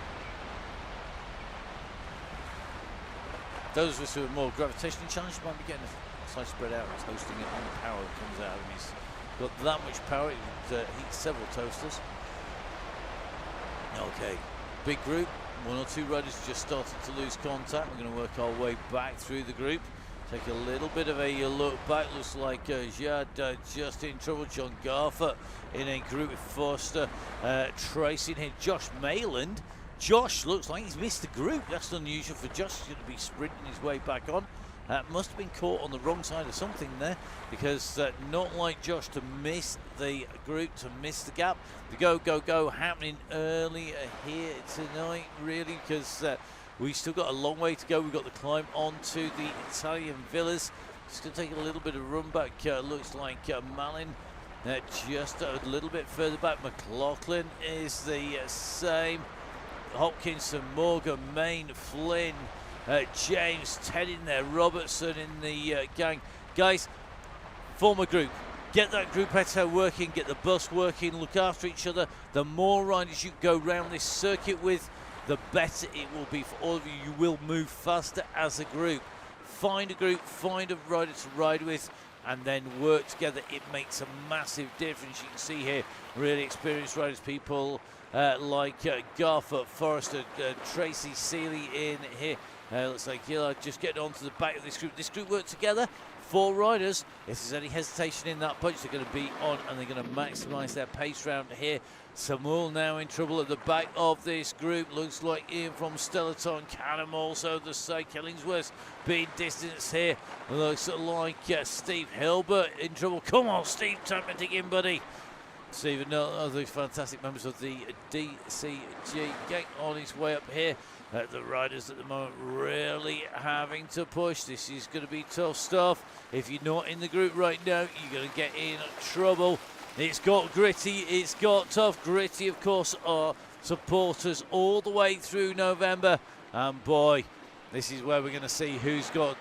Those of us who are more gravitationally challenged might be getting a slight spread out. He's hosting it on the power that comes out of him. He's got that much power, it would heat several toasters. Okay, big group. One or two riders just started to lose contact. We're going to work our way back through the group. Take a little bit of a look back. Looks like Jad just in trouble. John Garfer in a group with Foster tracing here. Josh Mayland. Josh looks like he's missed the group. That's unusual for Josh. He's going to be sprinting his way back on. Must have been caught on the wrong side of something there, because not like Josh to miss the group, to miss the gap. The go happening early here tonight, really, because we've still got a long way to go. We've got the climb onto the Italian villas. It's going to take a little bit of run back. Looks like Malin just a little bit further back. McLaughlin is the same. Hopkinson, Morgan, Main, Flynn, James, Ted in there, Robertson in the gang. Guys, form a group. Get that gruppetto working, get the bus working, look after each other. The more riders you go round this circuit with, the better it will be for all of you. You will move faster as a group. Find a group, find a rider to ride with, and then work together. It makes a massive difference. You can see here really experienced riders, people like Garfer, Forrester, Tracy Seeley in here. Looks like Gillard just getting onto the back of this group. This group worked together. 4 riders. If there's any hesitation in that bunch, they're going to be on and they're going to maximise their pace round here. Samuel now in trouble at the back of this group. Looks like Ian from Stellaton. Canham also the side. Killingsworth being distanced here. Looks like Steve Hilbert in trouble. Come on, Steve, time to dig in, buddy. Stephen, other fantastic members of the DCG gang on his way up here. The riders at the moment really having to push. This is going to be tough stuff. If you're not in the group right now, you're going to get in trouble. It's got gritty, it's got tough. Gritty, of course, are supporters all the way through November. And boy, this is where we're going to see who's got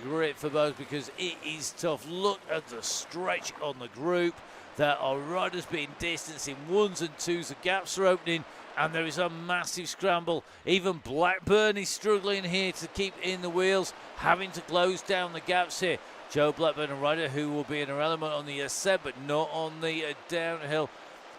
grit for both, because it is tough. Look at the stretch on the group. There are riders being distanced in 1s and 2s. The gaps are opening, and there is a massive scramble. Even Blackburn is struggling here to keep in the wheels, having to close down the gaps here. Joe Blackburn, a rider who will be in her element on the ascent, but not on the downhill.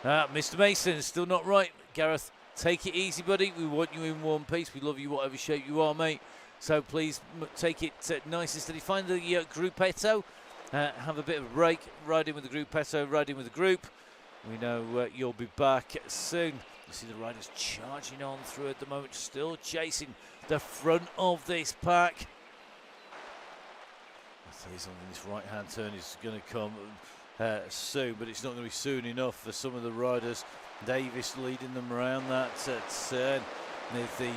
Mr. Mason is still not right. Gareth, take it easy, buddy. We want you in one piece. We love you whatever shape you are, mate. So please take it nice and steady. Find the gruppetto. Have a bit of a break. Ride in with the gruppetto, ride in with the group. We know you'll be back soon. You see the riders charging on through at the moment, still chasing the front of this pack. I'll tell you something, this right-hand turn is going to come soon, but it's not going to be soon enough for some of the riders. Davis leading them around that turn. With the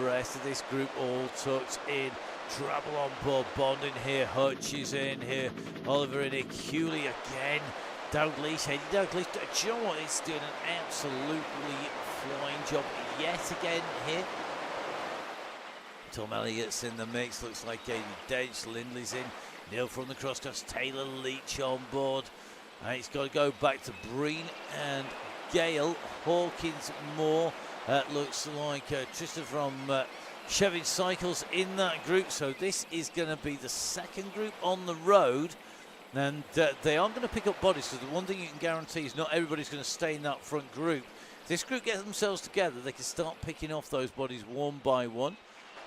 rest of this group all tucked in. Trouble on board, Bond in here, Hutch is in here, Oliver in here, Cooley again. Dalglish, Eddie Dalglish. Do you know what? It's doing an absolutely flying job yet again here. Tom Elliott's in the mix. Looks like Katie Dench. Lindley's in. Neil from the crosscuts. Taylor Leach on board. It's got to go back to Breen and Gale. Hawkins Moore. Looks like Tristan from Chevy Cycles in that group. So this is going to be the second group on the road. And they are going to pick up bodies. So the one thing you can guarantee is not everybody's going to stay in that front group. If this group gets themselves together, they can start picking off those bodies one by one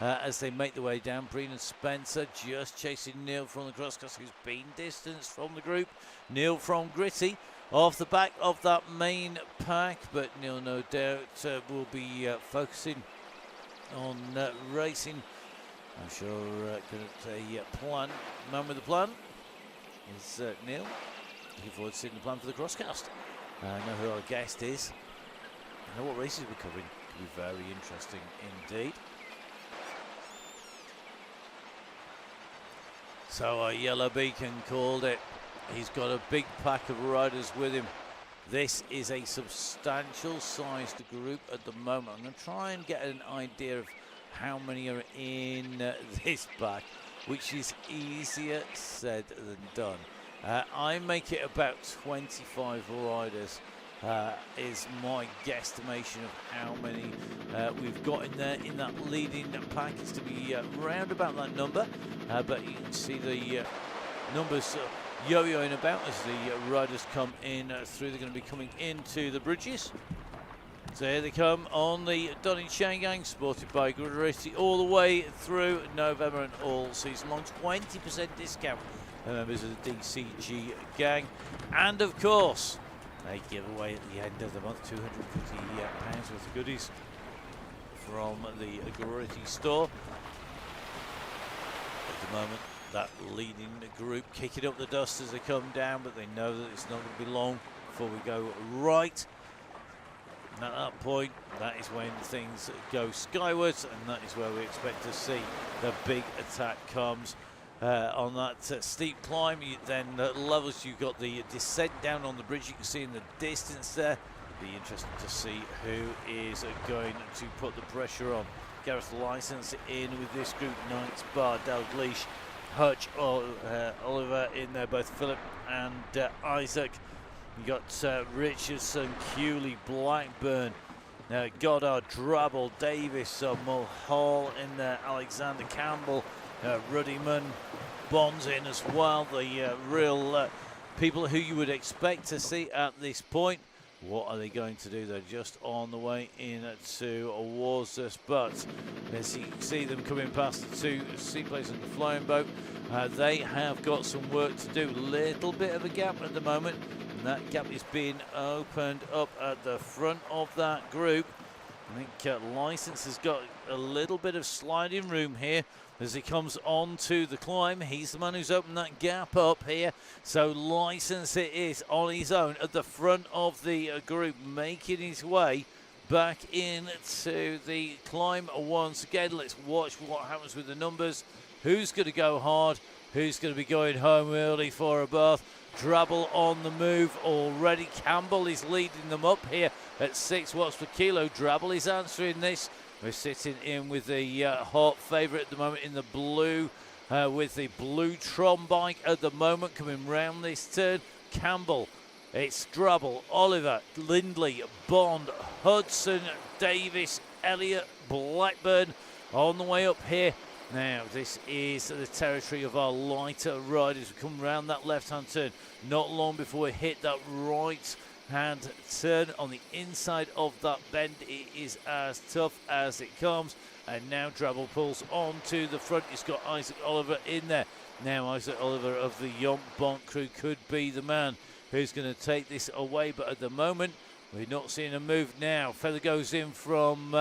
as they make their way down. Breen and Spencer just chasing Neil from the crosscuts, who's been distanced from the group. Neil from Gritty off the back of that main pack, but Neil no doubt will be focusing on racing. I'm sure a plan, man with a plan is Neil. Looking forward to seeing the plan for the crosscast. I know who our guest is. I know what races we're covering. Could be very interesting indeed. So Yellow Beacon called it. He's got a big pack of riders with him. This is a substantial sized group at the moment. I'm going to try and get an idea of how many are in this pack, which is easier said than done. I make it about 25 riders is my guesstimation of how many we've got in there in that leading pack. It's to be round about that number, but you can see the numbers yo-yoing about as the riders come in through. They're going to be coming into the bridges. So here they come on the Donny Chaingang, supported by Gridority all the way through November and all season long. 20% discount for members of the DCG gang. And of course, they give away at the end of the month £250 worth of goodies from the Gridority store. At the moment, that leading group kicking up the dust as they come down, but they know that it's not going to be long before we go right. And at that point, that is when things go skywards, and that is where we expect to see the big attack comes. On that steep climb, then levels, you've got the descent down on the bridge. You can see in the distance there. It'll be interesting to see who is going to put the pressure on. Gareth License in with this group. Knights, Bar, Dalgleish, Hutch, Oliver in there, both Philip and Isaac. You got Richardson, Cooley, Blackburn, Goddard, Drabble, Davis, Mulhall in there, Alexander Campbell, Ruddyman, Bonds in as well. The real people who you would expect to see at this point. What are they going to do? They're just on the way in towards us, but as you see them coming past the two seaplanes and the flying boat, they have got some work to do. Little bit of a gap at the moment, and that gap is being opened up at the front of that group. I think License has got a little bit of sliding room here as he comes on to the climb. He's the man who's opened that gap up here. So License it is on his own at the front of the group, making his way back into the climb once again. Let's watch what happens with the numbers. Who's going to go hard? Who's going to be going home early for a bath? Drabble on the move already. Campbell is leading them up here at 6 watts per kilo. Drabble is answering this. We're sitting in with the hot favourite at the moment in the blue, with the blue Tron bike at the moment coming round this turn. Campbell, it's Drabble, Oliver, Lindley, Bond, Hudson, Davis, Elliott, Blackburn on the way up here. Now, this is the territory of our lighter riders. We come round that left-hand turn not long before we hit that right-hand turn on the inside of that bend. It is as tough as it comes. And now Drabble pulls on to the front. He's got Isaac Oliver in there. Now Isaac Oliver of the Yomp Bonk crew could be the man who's going to take this away. But at the moment, we're not seeing a move now. Feather goes in from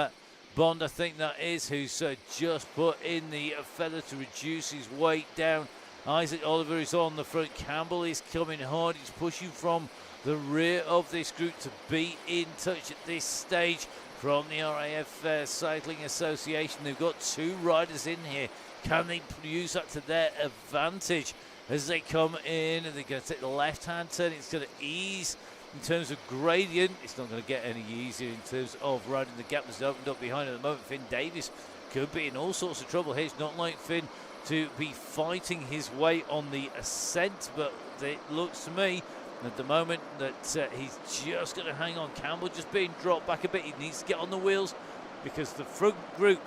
Bond, I think that is, who's just put in the feather to reduce his weight down. Isaac Oliver is on the front. Campbell is coming hard. He's pushing from the rear of this group to be in touch at this stage from the RAF Cycling Association. They've got two riders in here. Can they use that to their advantage as they come in? And they're going to take the left-hand turn. It's going to ease in terms of gradient. It's not going to get any easier in terms of riding the gap that's opened up behind at the moment. Finn Davis could be in all sorts of trouble here. It's not like Finn to be fighting his way on the ascent, but it looks to me at the moment that he's just going to hang on. Campbell just being dropped back a bit. He needs to get on the wheels because the front group,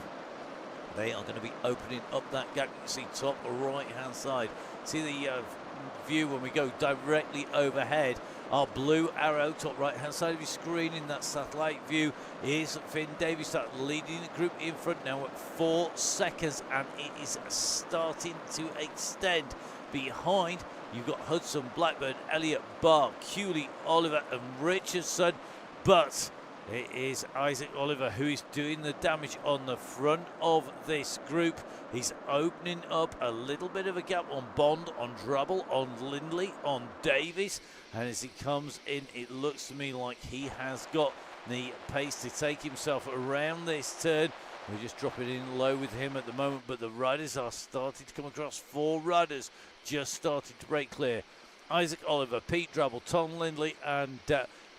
they are going to be opening up that gap. You can see top right-hand side. See the view when we go directly overhead. Our blue arrow, top right-hand side of your screen in that satellite view is Finn Davis, that leading the group in front now at 4 seconds, and it is starting to extend. Behind, you've got Hudson, Blackburn, Elliott, Barr, Cooley, Oliver and Richardson, but it is Isaac Oliver who is doing the damage on the front of this group. He's opening up a little bit of a gap on Bond, on Drabble, on Lindley, on Davies. And as he comes in, it looks to me like he has got the pace to take himself around this turn. We're just dropping in low with him at the moment, but the riders are starting to come across. 4 riders just started to break clear. Isaac Oliver, Pete Drabble, Tom Lindley and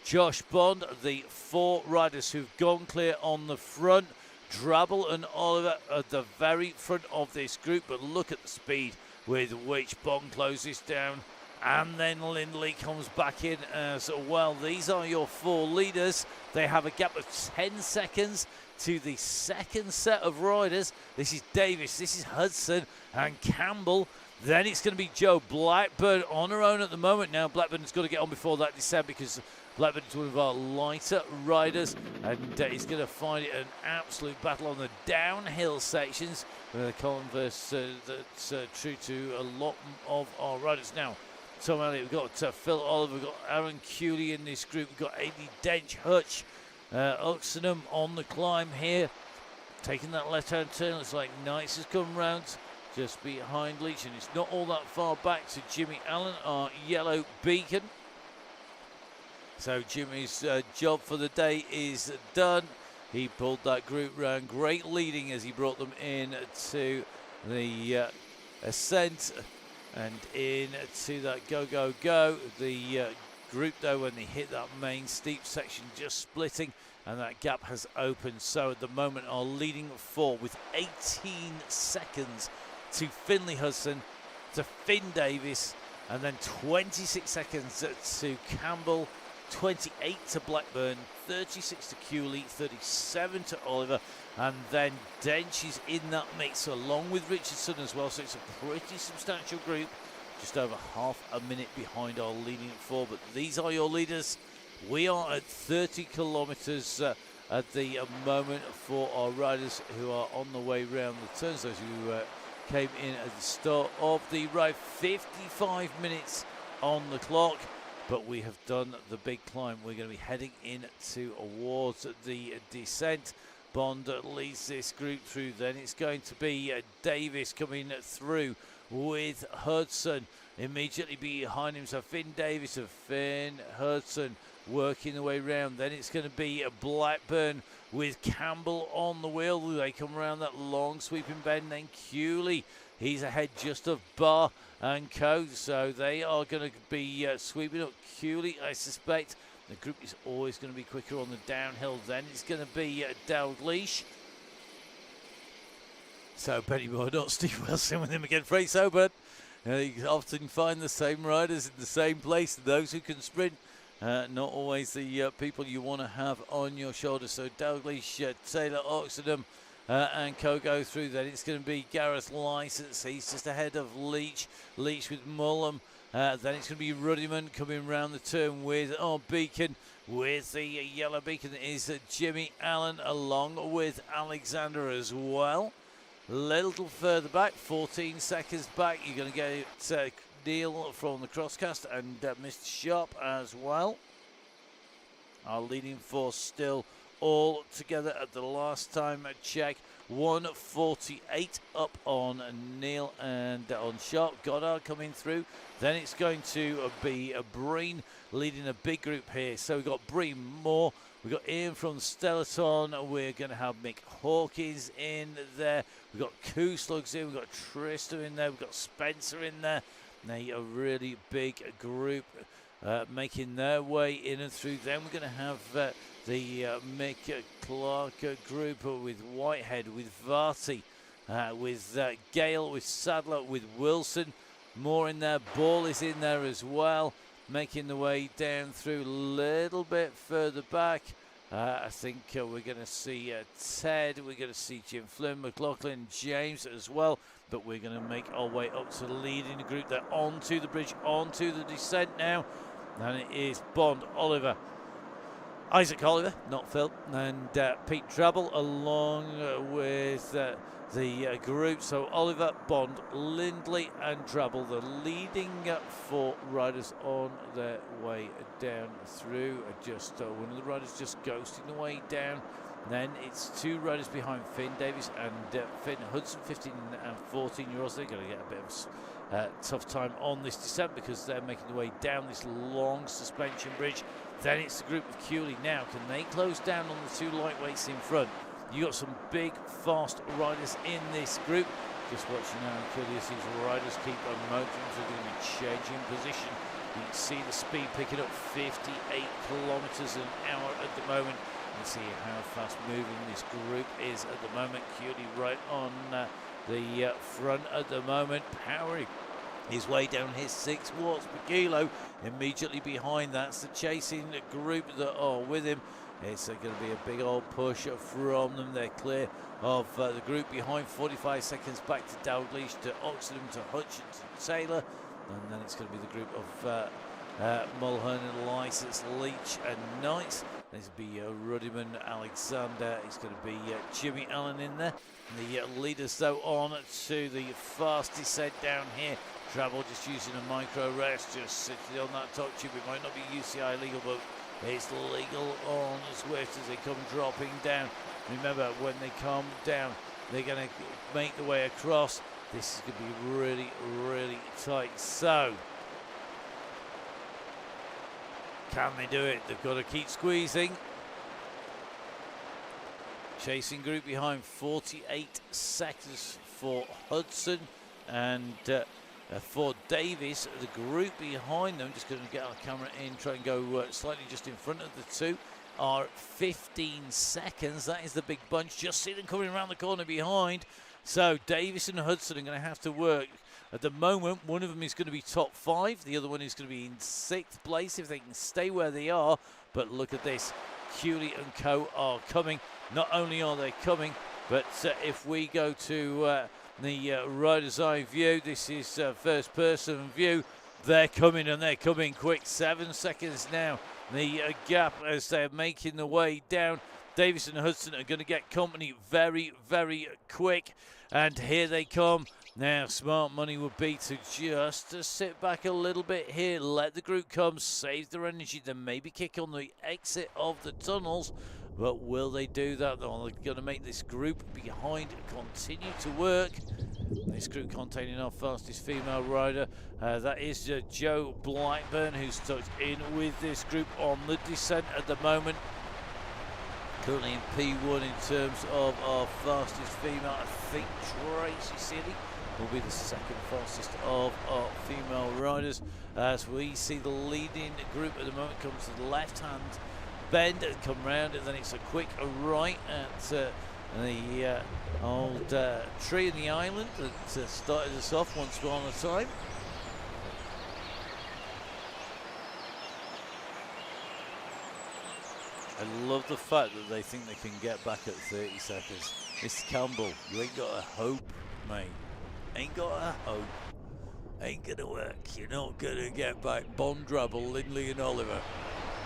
Josh Bond, the 4 riders who've gone clear on the front. Drabble and Oliver at the very front of this group, but look at the speed with which Bond closes down. And then Lindley comes back in as well. These are your 4 leaders. They have a gap of 10 seconds to the second set of riders. This is Davis, this is Hudson and Campbell. Then it's going to be Joe Blackburn on her own at the moment now. Blackburn's got to get on before that descent because Blackburn is one of our lighter riders, and he's going to find it an absolute battle on the downhill sections. Converse that's true to a lot of our riders now. Tom Elliott, we've got Phil Oliver, we've got Aaron Cooley in this group, we've got Amy Dench, Hutch, Oxenham on the climb here, taking that left-hand turn. Looks like Knights has come round just behind Leach, and it's not all that far back to Jimmy Allen, our yellow beacon. So Jimmy's job for the day is done. He pulled that group round, great leading as he brought them in to the ascent and in to that go. The group though, when they hit that main steep section, just splitting, and that gap has opened. So at the moment are leading 4 with 18 seconds to Finley Hudson, to Finn Davis, and then 26 seconds to Campbell, 28 to Blackburn, 36 to Cooley, 37 to Oliver, and then Dench is in that mix along with Richardson as well. So it's a pretty substantial group, just over half a minute behind our leading 4. But these are your leaders. We are at 30 kilometres at the moment for our riders who are on the way round the turns. Those who came in at the start of the ride, 55 minutes on the clock. But we have done the big climb. We're going to be heading in towards the descent. Bond leads this group through. Then it's going to be Davis coming through with Hudson immediately behind him. So Finn Davis and Finn Hudson working the way round. Then it's going to be Blackburn with Campbell on the wheel. They come around that long sweeping bend. Then Cooley, he's ahead just of Barr and Co. So they are going to be sweeping up Cooley, I suspect. The group is always going to be quicker on the downhill. Then it's going to be Dalgleish. So Benny Moore, not Steve Wilson with him again. Frey Sober. You often find the same riders in the same place. Those who can sprint, not always the people you want to have on your shoulders. So Dalgleish, Taylor, Oxenham, and Co go through. Then it's going to be Gareth Licence. He's just ahead of Leach with Mullum. Then it's going to be Ruddiman coming round the turn with our beacon. With the yellow beacon is Jimmy Allen along with Alexander as well. A little further back, 14 seconds back, you're going to get Neil from the Crosscast and Mr. Sharp as well. Our leading 4 still all together at the last time check. 148 up on Neil and on Sharp. Goddard coming through. Then it's going to be Breen leading a big group here. So we've got Breen, Moore. We've got Ian from Stellaton. We're going to have Mick Hawkins in there. We've got Kooslugs in. We've got Trista in there. We've got Spencer in there. They a really big group making their way in and through. Then we're going to have the Mick Clark group with Whitehead, with Varty, with Gale, with Sadler, with Wilson. More in there. Ball is in there as well, making the way down through a little bit further back. I think we're going to see Ted, we're going to see Jim Flynn, McLaughlin, James as well. But we're going to make our way up to the lead in the group. They're onto the bridge, onto the descent now. And it is Bond, Oliver, Isaac Oliver, not Phil, and Pete Drabble along with the group. So Oliver, Bond, Lindley and Drabble, the leading 4 riders on their way down through. Just one of the riders just ghosting the way down. Then it's 2 riders behind Finn Davis and Finn Hudson, 15 and 14-year-olds. They're going to get a bit of tough time on this descent because they're making their way down this long suspension bridge. Then it's the group of Cooley now. Can they close down on the 2 lightweights in front? You got some big, fast riders in this group. Just watching how curious these riders keep on motoring, so they're going to be changing position. You can see the speed picking up 58 kilometers an hour at the moment. You can see how fast moving this group is at the moment. Cutie right on the front at the moment, powering his way down his 6 watts per kilo. Immediately behind that's the chasing group that are with him. It's going to be a big old push from them. They're clear of the group behind. 45 seconds back to Dalglish, to Oxenham, to Hutchinson, Taylor. And then it's going to be the group of Mulhern and License, Leach and Knights. There's going to be Ruddiman, Alexander. It's going to be Jimmy Allen in there. And the leaders, though, on to the fast descent down here. Travel just using a micro rest, just sitting on that top tube. It might not be UCI legal, but it's legal on Swift as they come dropping down. Remember, when they come down, they're going to make the way across. This is going to be really, really tight. So, can they do it? They've got to keep squeezing. Chasing group behind, 48 seconds for Hudson and for Davis. The group behind them, just going to get our camera in, try and go slightly just in front of the two, are 15 seconds. That is the big bunch. Just see them coming around the corner behind. So Davis and Hudson are going to have to work. At the moment, one of them is going to be top 5. The other one is going to be in 6th place if they can stay where they are. But look at this. Cooley and Co are coming. Not only are they coming, but if we go to the rider's eye view, this is first person view. They're coming, and they're coming quick. 7 seconds now. The gap as they're making the way down. Davis and Hudson are going to get company very, very quick. And here they come. Now, smart money would be to just sit back a little bit here, let the group come, save their energy, then maybe kick on the exit of the tunnels. But will they do that? They're going to make this group behind continue to work. This group containing our fastest female rider. That is Jo Blackburn, who's stuck in with this group on the descent at the moment. Currently in P1 in terms of our fastest female. I think Tracy City will be the second fastest of our female riders. As we see the leading group at the moment comes to the left-hand bend and come round, and then it's a quick right at the old tree in the island that started us off once upon a time. I love the fact that they think they can get back at 30 seconds. Mr. Campbell, you ain't got a hope, mate. Ain't got a hope. Ain't gonna work. You're not gonna get back. Bondrabble, Lindley and Oliver.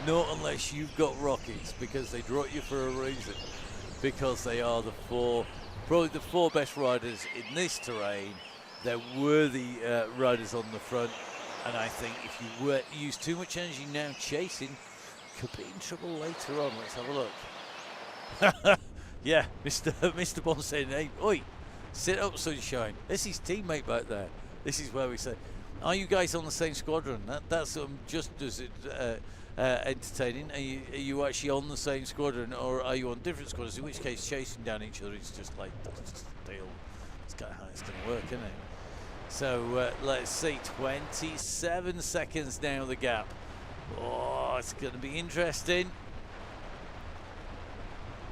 Not unless you've got rockets, because they brought you for a reason. Because they are probably the 4 best riders in this terrain. They're worthy riders on the front. And I think if you use too much energy now chasing, could be in trouble later on. Let's have a look. Yeah, Mr. Bond saying, hey, oi, sit up, sunshine. This is teammate back there. This is where we say, are you guys on the same squadron? That's just as entertaining. Are you actually on the same squadron, or are you on different squadrons? In which case, chasing down each other is just like, that's just a deal. It's kind of how it's going to work, isn't it? So let's see, 27 seconds now the gap. Oh, it's going to be interesting.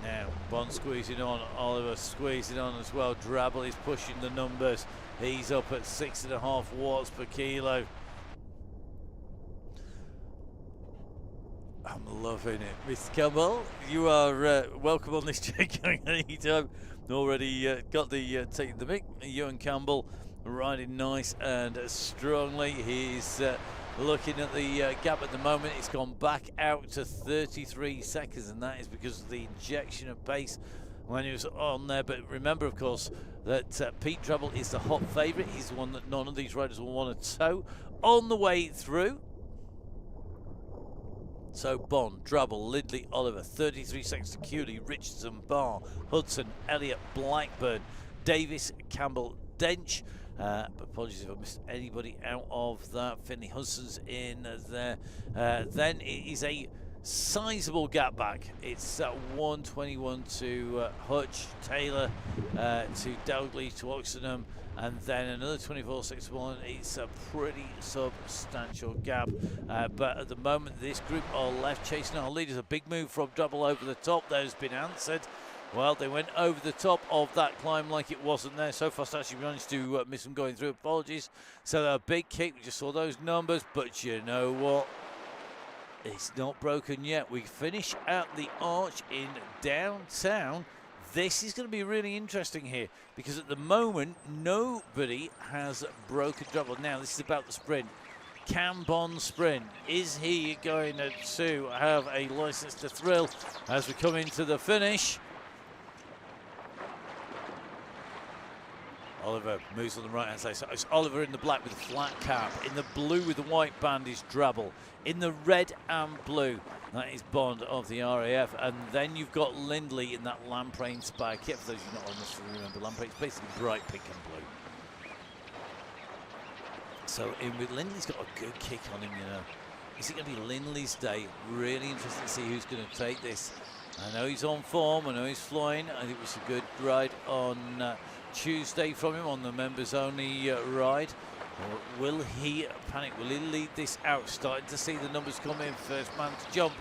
Now, Bond squeezing on, Oliver squeezing on as well. Drabble is pushing the numbers. He's up at 6.5 watts per kilo. I'm loving it. Mr. Campbell, you are welcome on this Chaingang anytime. Already got the taking the mic. Ewan Campbell riding nice and strongly. He's looking at the gap at the moment. It's gone back out to 33 seconds, and that is because of the injection of pace when he was on there. But remember, of course, that Pete Drabble is the hot favourite. He's the one that none of these riders will want to tow on the way through. So Bond, Drabble, Lindley, Oliver, 33 seconds to Cooley, Richardson, Barr, Hudson, Elliott, Blackburn, Davis, Campbell, Dench. But apologies if I missed anybody out of that. Finley Hudson's in there. Then it is a sizable gap back. It's 121 to Hutch, Taylor to Dalglish to Oxenham, and then another 24.61. It's a pretty substantial gap, but at the moment this group are left chasing our leaders. A big move from Drabble over the top that has been answered. Well, they went over the top of that climb like it wasn't there. So fast actually managed to miss them going through. Apologies. So a big kick. We just saw those numbers, but you know what? It's not broken yet. We finish at the arch in downtown. This is going to be really interesting here because at the moment nobody has broken Drabble. Now this is about the sprint. Can Bond sprint? Is he going to have a license to thrill as we come into the finish? Oliver moves on the right hand side. So it's Oliver in the black with a flat cap. In the blue with the white band is Drabble. In the red and blue, that is Bond of the RAF. And then you've got Lindley in that lamprey spy kit. For those of you not necessarily remember, lamprey, it's basically bright pink and blue. So in with Lindley's got a good kick on him, you know. Is it going to be Lindley's day? Really interesting to see who's going to take this. I know he's on form. I know he's flying. I think it was a good ride on Tuesday from him on the members only ride. Or will he panic? Will he lead this out? Starting to see the numbers come in. First man to jump.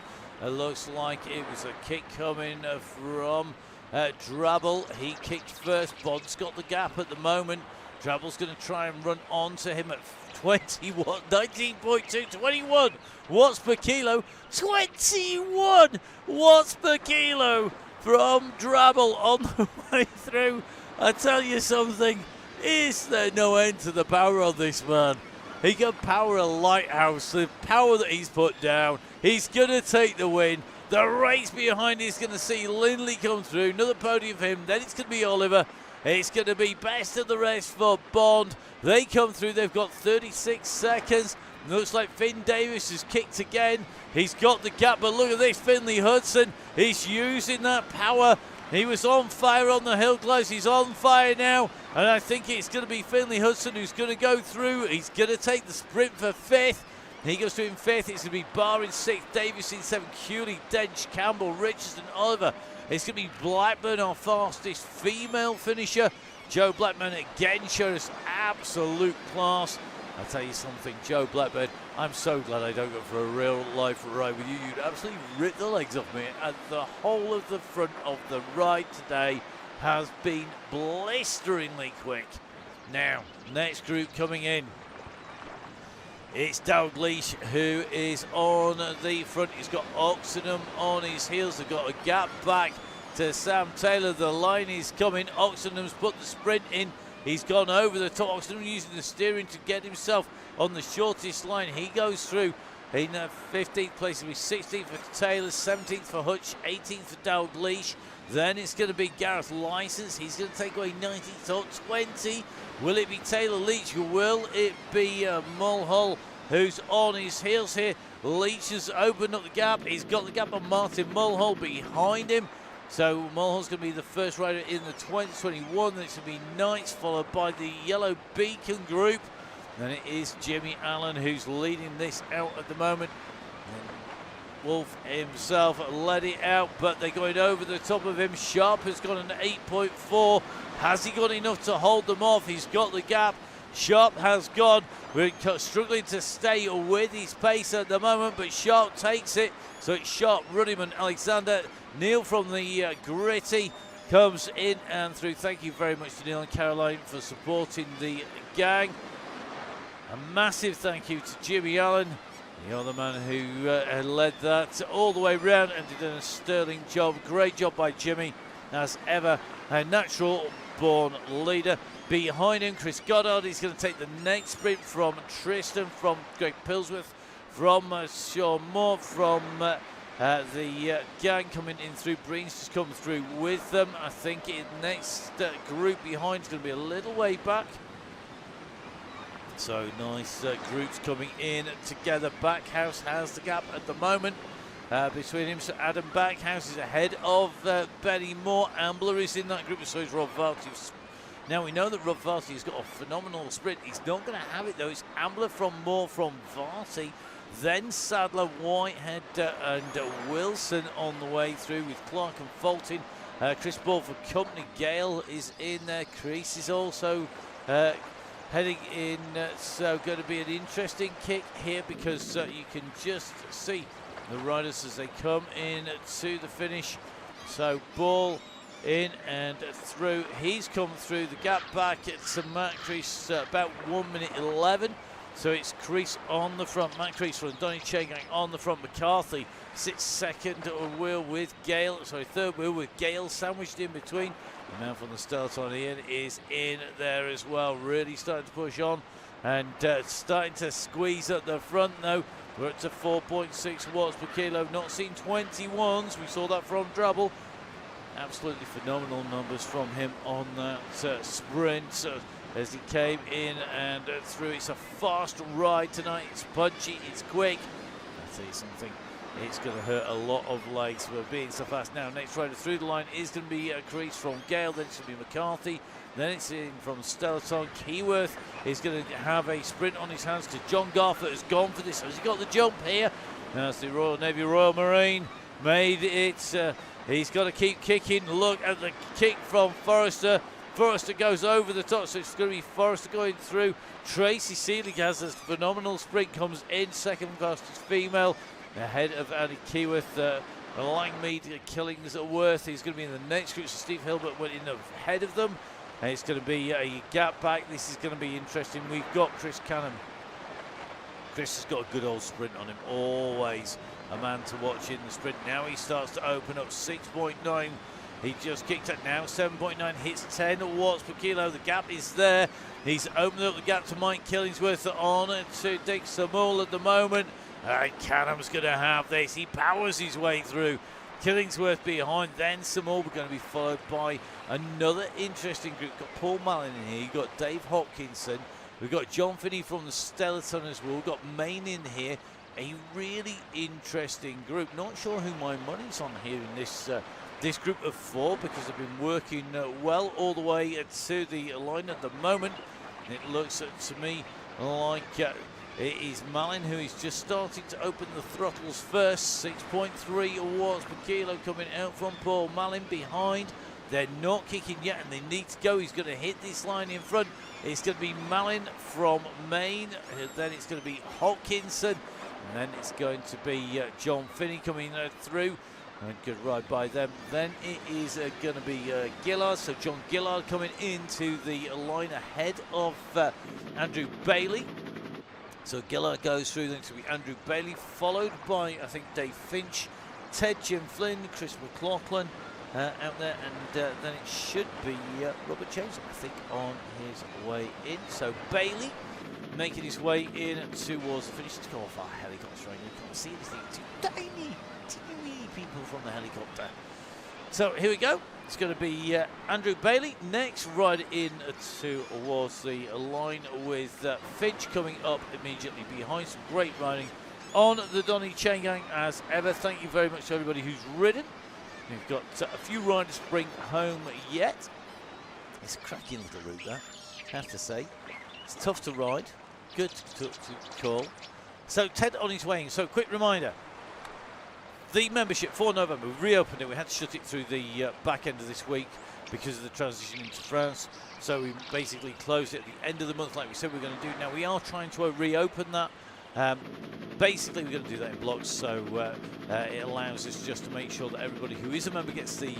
It looks like it was a kick coming from Drabble. He kicked first. Bond's got the gap at the moment. Drabble's going to try and run onto him at 21, 19.2, 21 watts per kilo. 21 watts per kilo from Drabble on the way through. I tell you something, is there no end to the power of this man? He can power a lighthouse, the power that he's put down. He's going to take the win. The race behind is going to see Lindley come through. Another podium for him. Then it's going to be Oliver. It's going to be best of the rest for Bond. They come through. They've got 36 seconds. Looks like Finn Davis has kicked again. He's got the gap, but look at this. Finley Hudson, he's using that power. He was on fire on the hill close. He's on fire now. And I think it's going to be Finley Hudson who's going to go through. He's going to take the sprint for fifth. He goes through in fifth. It's going to be Barr in sixth, Davis in seventh, Cooley, Dench, Campbell, Richardson, Oliver. It's going to be Blackburn, our fastest female finisher. Joe Blackburn again showed us absolute class. I'll tell you something, Joe Blackburn, I'm so glad I don't go for a real life ride with you. You'd absolutely rip the legs off me. And the whole of the front of the ride today has been blisteringly quick. Now, next group coming in. It's Dalglish who is on the front. He's got Oxenham on his heels. They've got a gap back to Sam Taylor. The line is coming. Oxenham's put the sprint in. He's gone over the top. Oxenham using the steering to get himself on the shortest line. He goes through in 15th place. It'll be 16th for Taylor, 17th for Hutch, 18th for Dalglish. Then it's going to be Gareth Licence. He's going to take away 19th to 20. Will it be Taylor Leach? Will it be Mulhall who's on his heels here? Leach has opened up the gap. He's got the gap on Martin Mulhall behind him. So Mulhall's going to be the first rider in the 2021. Then it's going to be Knights, followed by the Yellow Beacon group. Then it is Jimmy Allen who's leading this out at the moment. And Wolf himself led it out, but they're going over the top of him. Sharp has got an 8.4. Has he got enough to hold them off? He's got the gap. Sharp has gone. We're struggling to stay with his pace at the moment, but Sharp takes it. So it's Sharp, Ruddyman, Alexander. Neil from the Gritty comes in and through. Thank you very much to Neil and Caroline for supporting the gang. A massive thank you to Jimmy Allen, the other man who led that all the way round and did a sterling job. Great job by Jimmy, as ever. A natural-born leader. Behind him, Chris Goddard. He's going to take the next sprint from Tristan, from Greg Pillsworth, from Sean Moore, from the gang coming in through. Breen's just come through with them. I think the next group behind is going to be a little way back. So nice groups coming in together. Backhouse has the gap at the moment between him. So Adam Backhouse is ahead of Benny Moore. Ambler is in that group, so is Rob Valt, who's Now we know that Rob Varty has got a phenomenal sprint. He's not going to have it though. It's Ambler from Moore from Varty, then Sadler, Whitehead and Wilson on the way through with Clark and Fulton. Chris Ball for company. Gale is in there. Crease is also heading in. So going to be an interesting kick here because you can just see the riders as they come in to the finish. So Ball in and through. He's come through the gap back to Matt Crease about 1 minute 11. So it's Crease on the front, Matt Crease from Donny Chaingang on the front. McCarthy sits second wheel with Gale, sorry, third wheel with Gale sandwiched in between. The man from the Stellaton Ian is in there as well, really starting to push on and starting to squeeze at the front though. We're up to 4.6 watts per kilo, not seen 21s, we saw that from Drabble. Absolutely phenomenal numbers from him on that sprint as he came in and through. It's a fast ride tonight, it's punchy, it's quick. I'll tell you something, it's going to hurt a lot of legs for being so fast. Now next rider through the line is going to be Crease from Gale, then it's going to be McCarthy, then it's in from Stellaton. Keyworth is going to have a sprint on his hands because John Garford has gone for this. Has he got the jump here? That's the Royal Navy Royal Marine made it. He's got to keep kicking. Look at the kick from Forrester. Forrester goes over the top, so it's going to be Forrester going through. Tracy Seelig has a phenomenal sprint, comes in second fastest female, ahead of Annie Keyworth. Langmead, Killingsworth, he's going to be in the next group, so Steve Hilbert went in ahead of them. And it's going to be a gap back. This is going to be interesting. We've got Chris Canham. Chris has got a good old sprint on him, always a man to watch in the sprint. Now he starts to open up 6.9. He just kicked it now, 7.9, hits 10 watts per kilo. The gap is there. He's opened up the gap to Mike Killingsworth on to Dick Samall at the moment. And Canham's going to have this. He powers his way through. Killingsworth behind, then Samall. We're going to be followed by another interesting group. We've got Paul Mallon in here. You've got Dave Hopkinson. We've got John Finney from the Stellaton as well. We've got Maine in here. A really interesting group. Not sure who my money's on here in this group of four because they've been working well all the way to the line at the moment. It looks to me like it is Malin who is just starting to open the throttles first. 6.3 watts per kilo coming out from Paul Malin behind. They're not kicking yet and they need to go. He's going to hit this line in front. It's going to be Malin from Maine. Then it's going to be Hopkinson. And then it's going to be John Finney coming through. And good ride by them. Then it is going to be Gillard. So John Gillard coming into the line ahead of Andrew Bailey. So Gillard goes through. Then it's going to be Andrew Bailey, followed by, I think, Dave Finch, Ted Jim Flynn, Chris McLaughlin out there. And then it should be Robert James, I think, on his way in. So Bailey making his way in towards the finish. Let's go off our helicopter. You can't see anything. Too tiny people from the helicopter. So here we go. It's going to be Andrew Bailey next, right in towards the line with Finch coming up immediately behind. Some great riding on the Donny Chaingang as ever. Thank you very much to everybody who's ridden. We've got a few riders to bring home yet. It's a cracking little route that, I have to say. It's tough to ride, good to call. So Ted on his way in. So quick reminder. The membership for November, we reopened it. We had to shut it through the back end of this week because of the transition into France. So we basically closed it at the end of the month like we said we were going to do. Now we are trying to reopen that. Basically we're going to do that in blocks, so it allows us just to make sure that everybody who is a member gets the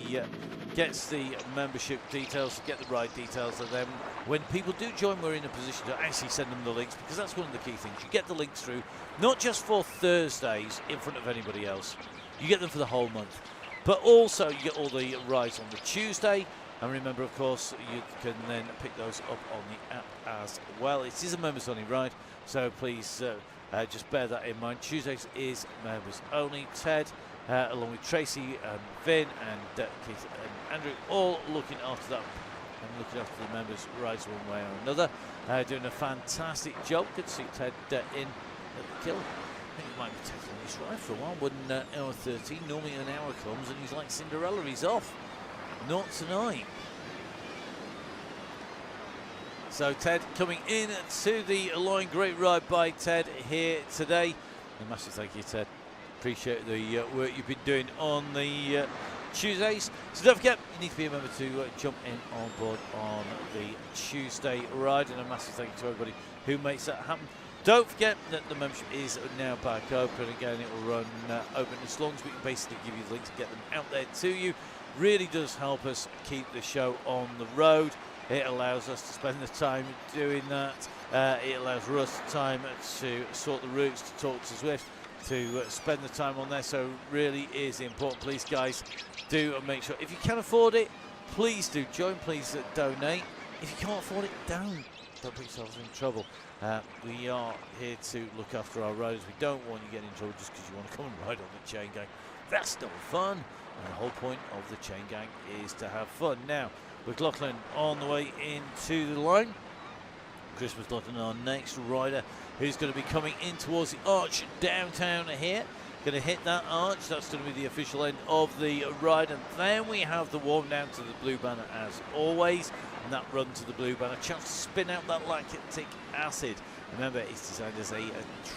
membership details, get the ride details, and then when people do join, we're in a position to actually send them the links, because that's one of the key things. You get the links through, not just for Thursdays in front of anybody else. You get them for the whole month, but also you get all the rides on the Tuesday. And remember, of course, you can then pick those up on the app as well. It is a members only ride, so please just bear that in mind. Tuesdays is members only. Ted, along with Tracy and Vin and Keith and Andrew, all looking after that and looking after the members' rides one way or another. Doing a fantastic job. Good to see Ted in at the kill. I think he might be taking this ride for a while. 1 hour 13. Normally an hour comes and he's like Cinderella. He's off. Not tonight. So Ted coming in to the line. Great ride by Ted here today. A massive thank you, Ted. Appreciate the work you've been doing on the Tuesdays. So don't forget, you need to be a member to jump in on board on the Tuesday ride. And a massive thank you to everybody who makes that happen. Don't forget that the membership is now back open. Again, it will run open as long as we can basically give you the link to get them out there to you. Really does help us keep the show on the road. It allows us to spend the time doing that. It allows Russ time to sort the routes, to talk to Zwift, to spend the time on there. So really is important. Please, guys, do make sure. If you can afford it, please do join. Please donate. If you can't afford it, don't put yourselves in trouble. We are here to look after our riders. We don't want you getting in trouble just because you want to come and ride on the Chaingang. That's no fun. And the whole point of the Chaingang is to have fun. Now, McLaughlin on the way into the line. Chris McLaughlin, our next rider, who's going to be coming in towards the arch downtown here. Going to hit that arch. That's going to be the official end of the ride. And then we have the warm down to the blue banner as always. And that run to the blue banner. Chance to spin out that lactic acid. Remember, it's designed as a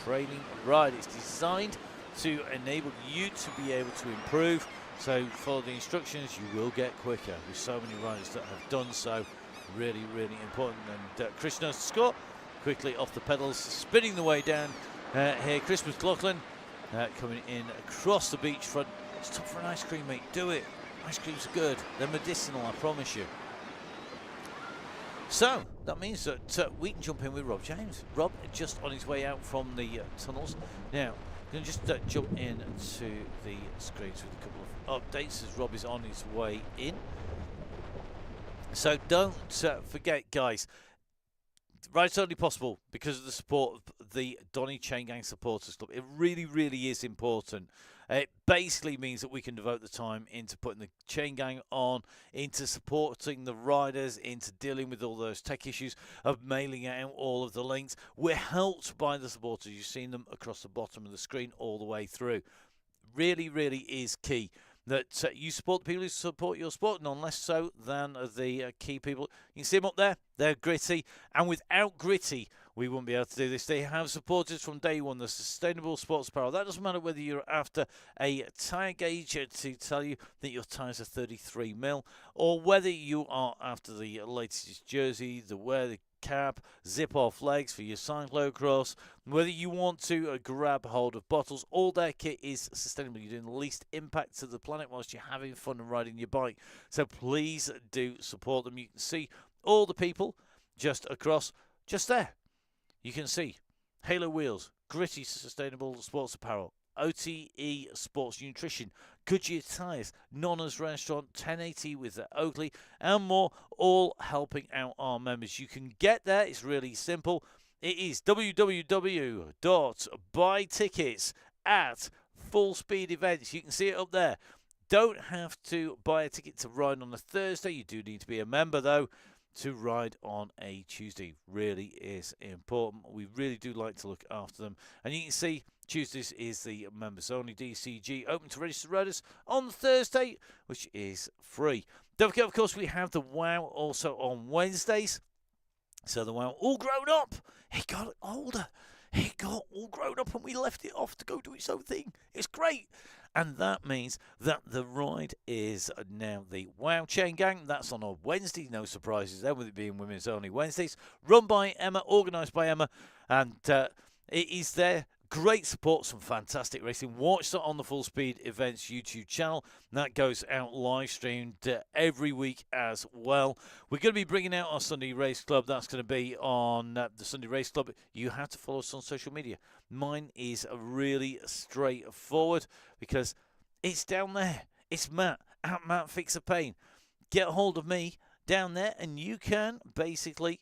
training ride. It's designed to enable you to be able to improve. So follow the instructions, you will get quicker. With so many riders that have done so, really, really important. And Chris knows the score. Quickly off the pedals, spinning the way down here. Chris McLaughlin coming in across the beachfront. Stop for an ice cream, mate. Do it. Ice creams are good. They're medicinal, I promise you. So that means that we can jump in with Rob James. Rob just on his way out from the tunnels. Now, I'm going to just jump in to the screens with a couple of updates as Rob is on his way in. So don't forget, guys, ride's only possible because of the support of the Donny Chaingang Supporters Club. It really, really is important. It basically means that we can devote the time into putting the Chaingang on, into supporting the riders, into dealing with all those tech issues of mailing out all of the links. We're helped by the supporters. You've seen them across the bottom of the screen all the way through. Really, really is key that you support the people who support your sport, none less so than the key people. You can see them up there. They're Gritty. And without Gritty, we wouldn't be able to do this. They have supported from day one the sustainable sports apparel. That doesn't matter whether you're after a tyre gauge to tell you that your tyres are 33mm, or whether you are after the latest jersey, the wear, the cap, zip-off legs for your cyclocross, whether you want to grab hold of bottles. All their kit is sustainable. You're doing the least impact to the planet whilst you're having fun and riding your bike. So please do support them. You can see all the people just across, just there. You can see Halo Wheels, Gritty Sustainable Sports Apparel, OTE Sports Nutrition, Goodyear Tyres, Nonna's Restaurant, 1080 with Oakley, and more, all helping out our members. You can get there. It's really simple. It is www.buytickets at Full Speed Events. You can see it up there. Don't have to buy a ticket to ride on a Thursday. You do need to be a member, though, to ride on a Tuesday. Really is important. We really do like to look after them. And you can see Tuesdays is the members only DCG, open to registered riders on Thursday, which is free. Don't forget, of course, we have the WOW also on Wednesdays. So the WOW all grown up. It got older. It got all grown up and we left it off to go do its own thing. It's great. And that means that the ride is now the WOW Chaingang. That's on a Wednesday. No surprises there with it being women's only Wednesdays. Run by Emma, organised by Emma. And it is there. Great support, some fantastic racing. Watch that on the Full Speed Events YouTube channel. That goes out live streamed every week as well. We're going to be bringing out our Sunday Race Club. That's going to be on the Sunday Race Club. You have to follow us on social media. Mine is really straightforward because it's down there. It's Matt, at Matt Fix a Pain. Get a hold of me down there and you can basically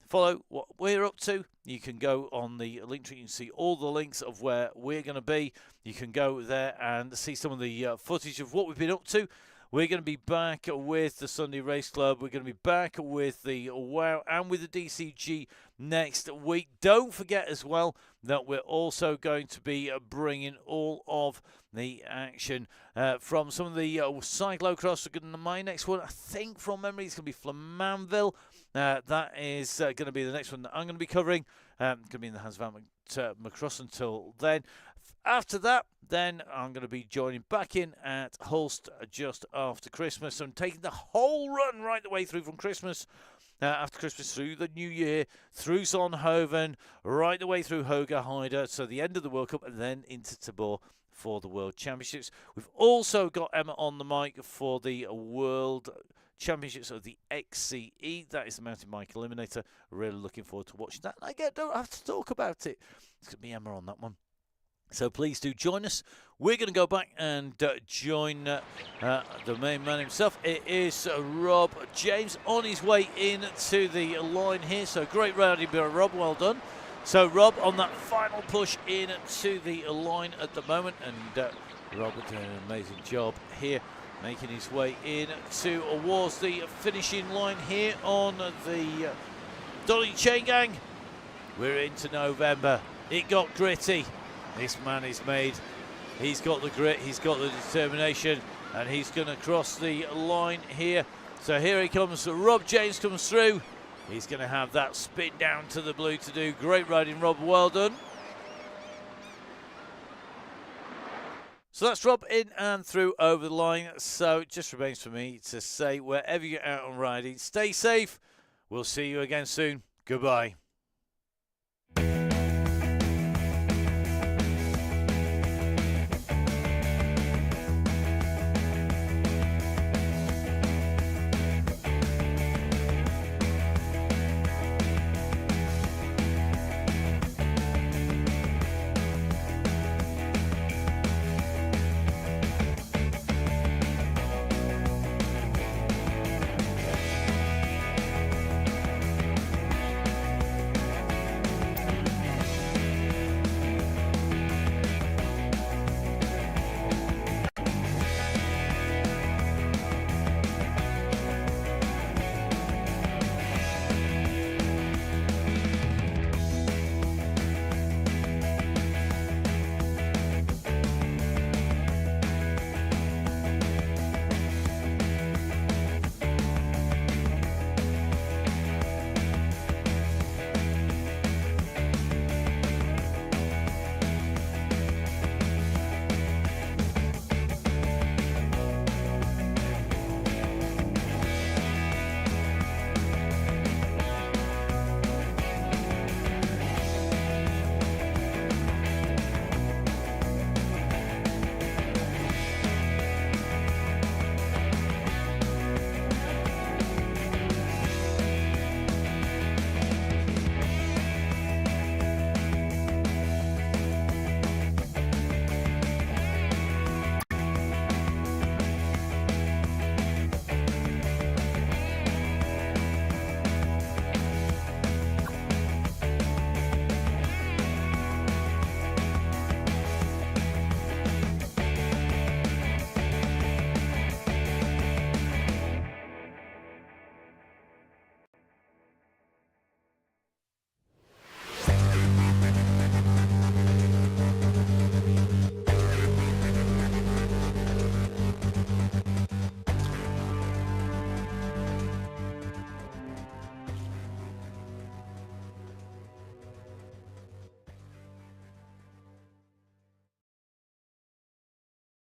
follow what we're up to. You can go on the link tree. You can see all the links of where we're going to be. You can go there and see some of the footage of what we've been up to. We're going to be back with the Sunday Race Club. We're going to be back with the WOW and with the DCG next week. Don't forget as well that we're also going to be bringing all of the action from some of the cyclocross. My next one, I think from memory, is going to be Flamanville. That is going to be the next one that I'm going to be covering. Going to be in the hands of Macross until then. After that, then I'm going to be joining back in at Hulst just after Christmas. I'm taking the whole run right the way through from Christmas, after Christmas through the New Year, through Zonhoven, right the way through Hoogerheide, so the end of the World Cup, and then into Tabor for the World Championships. We've also got Emma on the mic for the World Championships of the XCE. That is the mountain bike eliminator. Really looking forward to watching that. And I don't have to talk about it. It's going to be Emma on that one. So please do join us. We're going to go back and join the main man himself. It is Rob James on his way in to the line here. So great riding by Rob, well done. So Rob on that final push in to the line at the moment. And Rob is doing an amazing job here, making his way in towards the finishing line here on the Donny Chaingang. We're into November. It got gritty. This man is made. He's got the grit, he's got the determination, and he's going to cross the line here. So here he comes. Rob James comes through. He's going to have that spin down to the blue to do. Great riding, Rob. Well done. So that's Rob in and through over the line. So it just remains for me to say, wherever you're out on riding, stay safe. We'll see you again soon. Goodbye.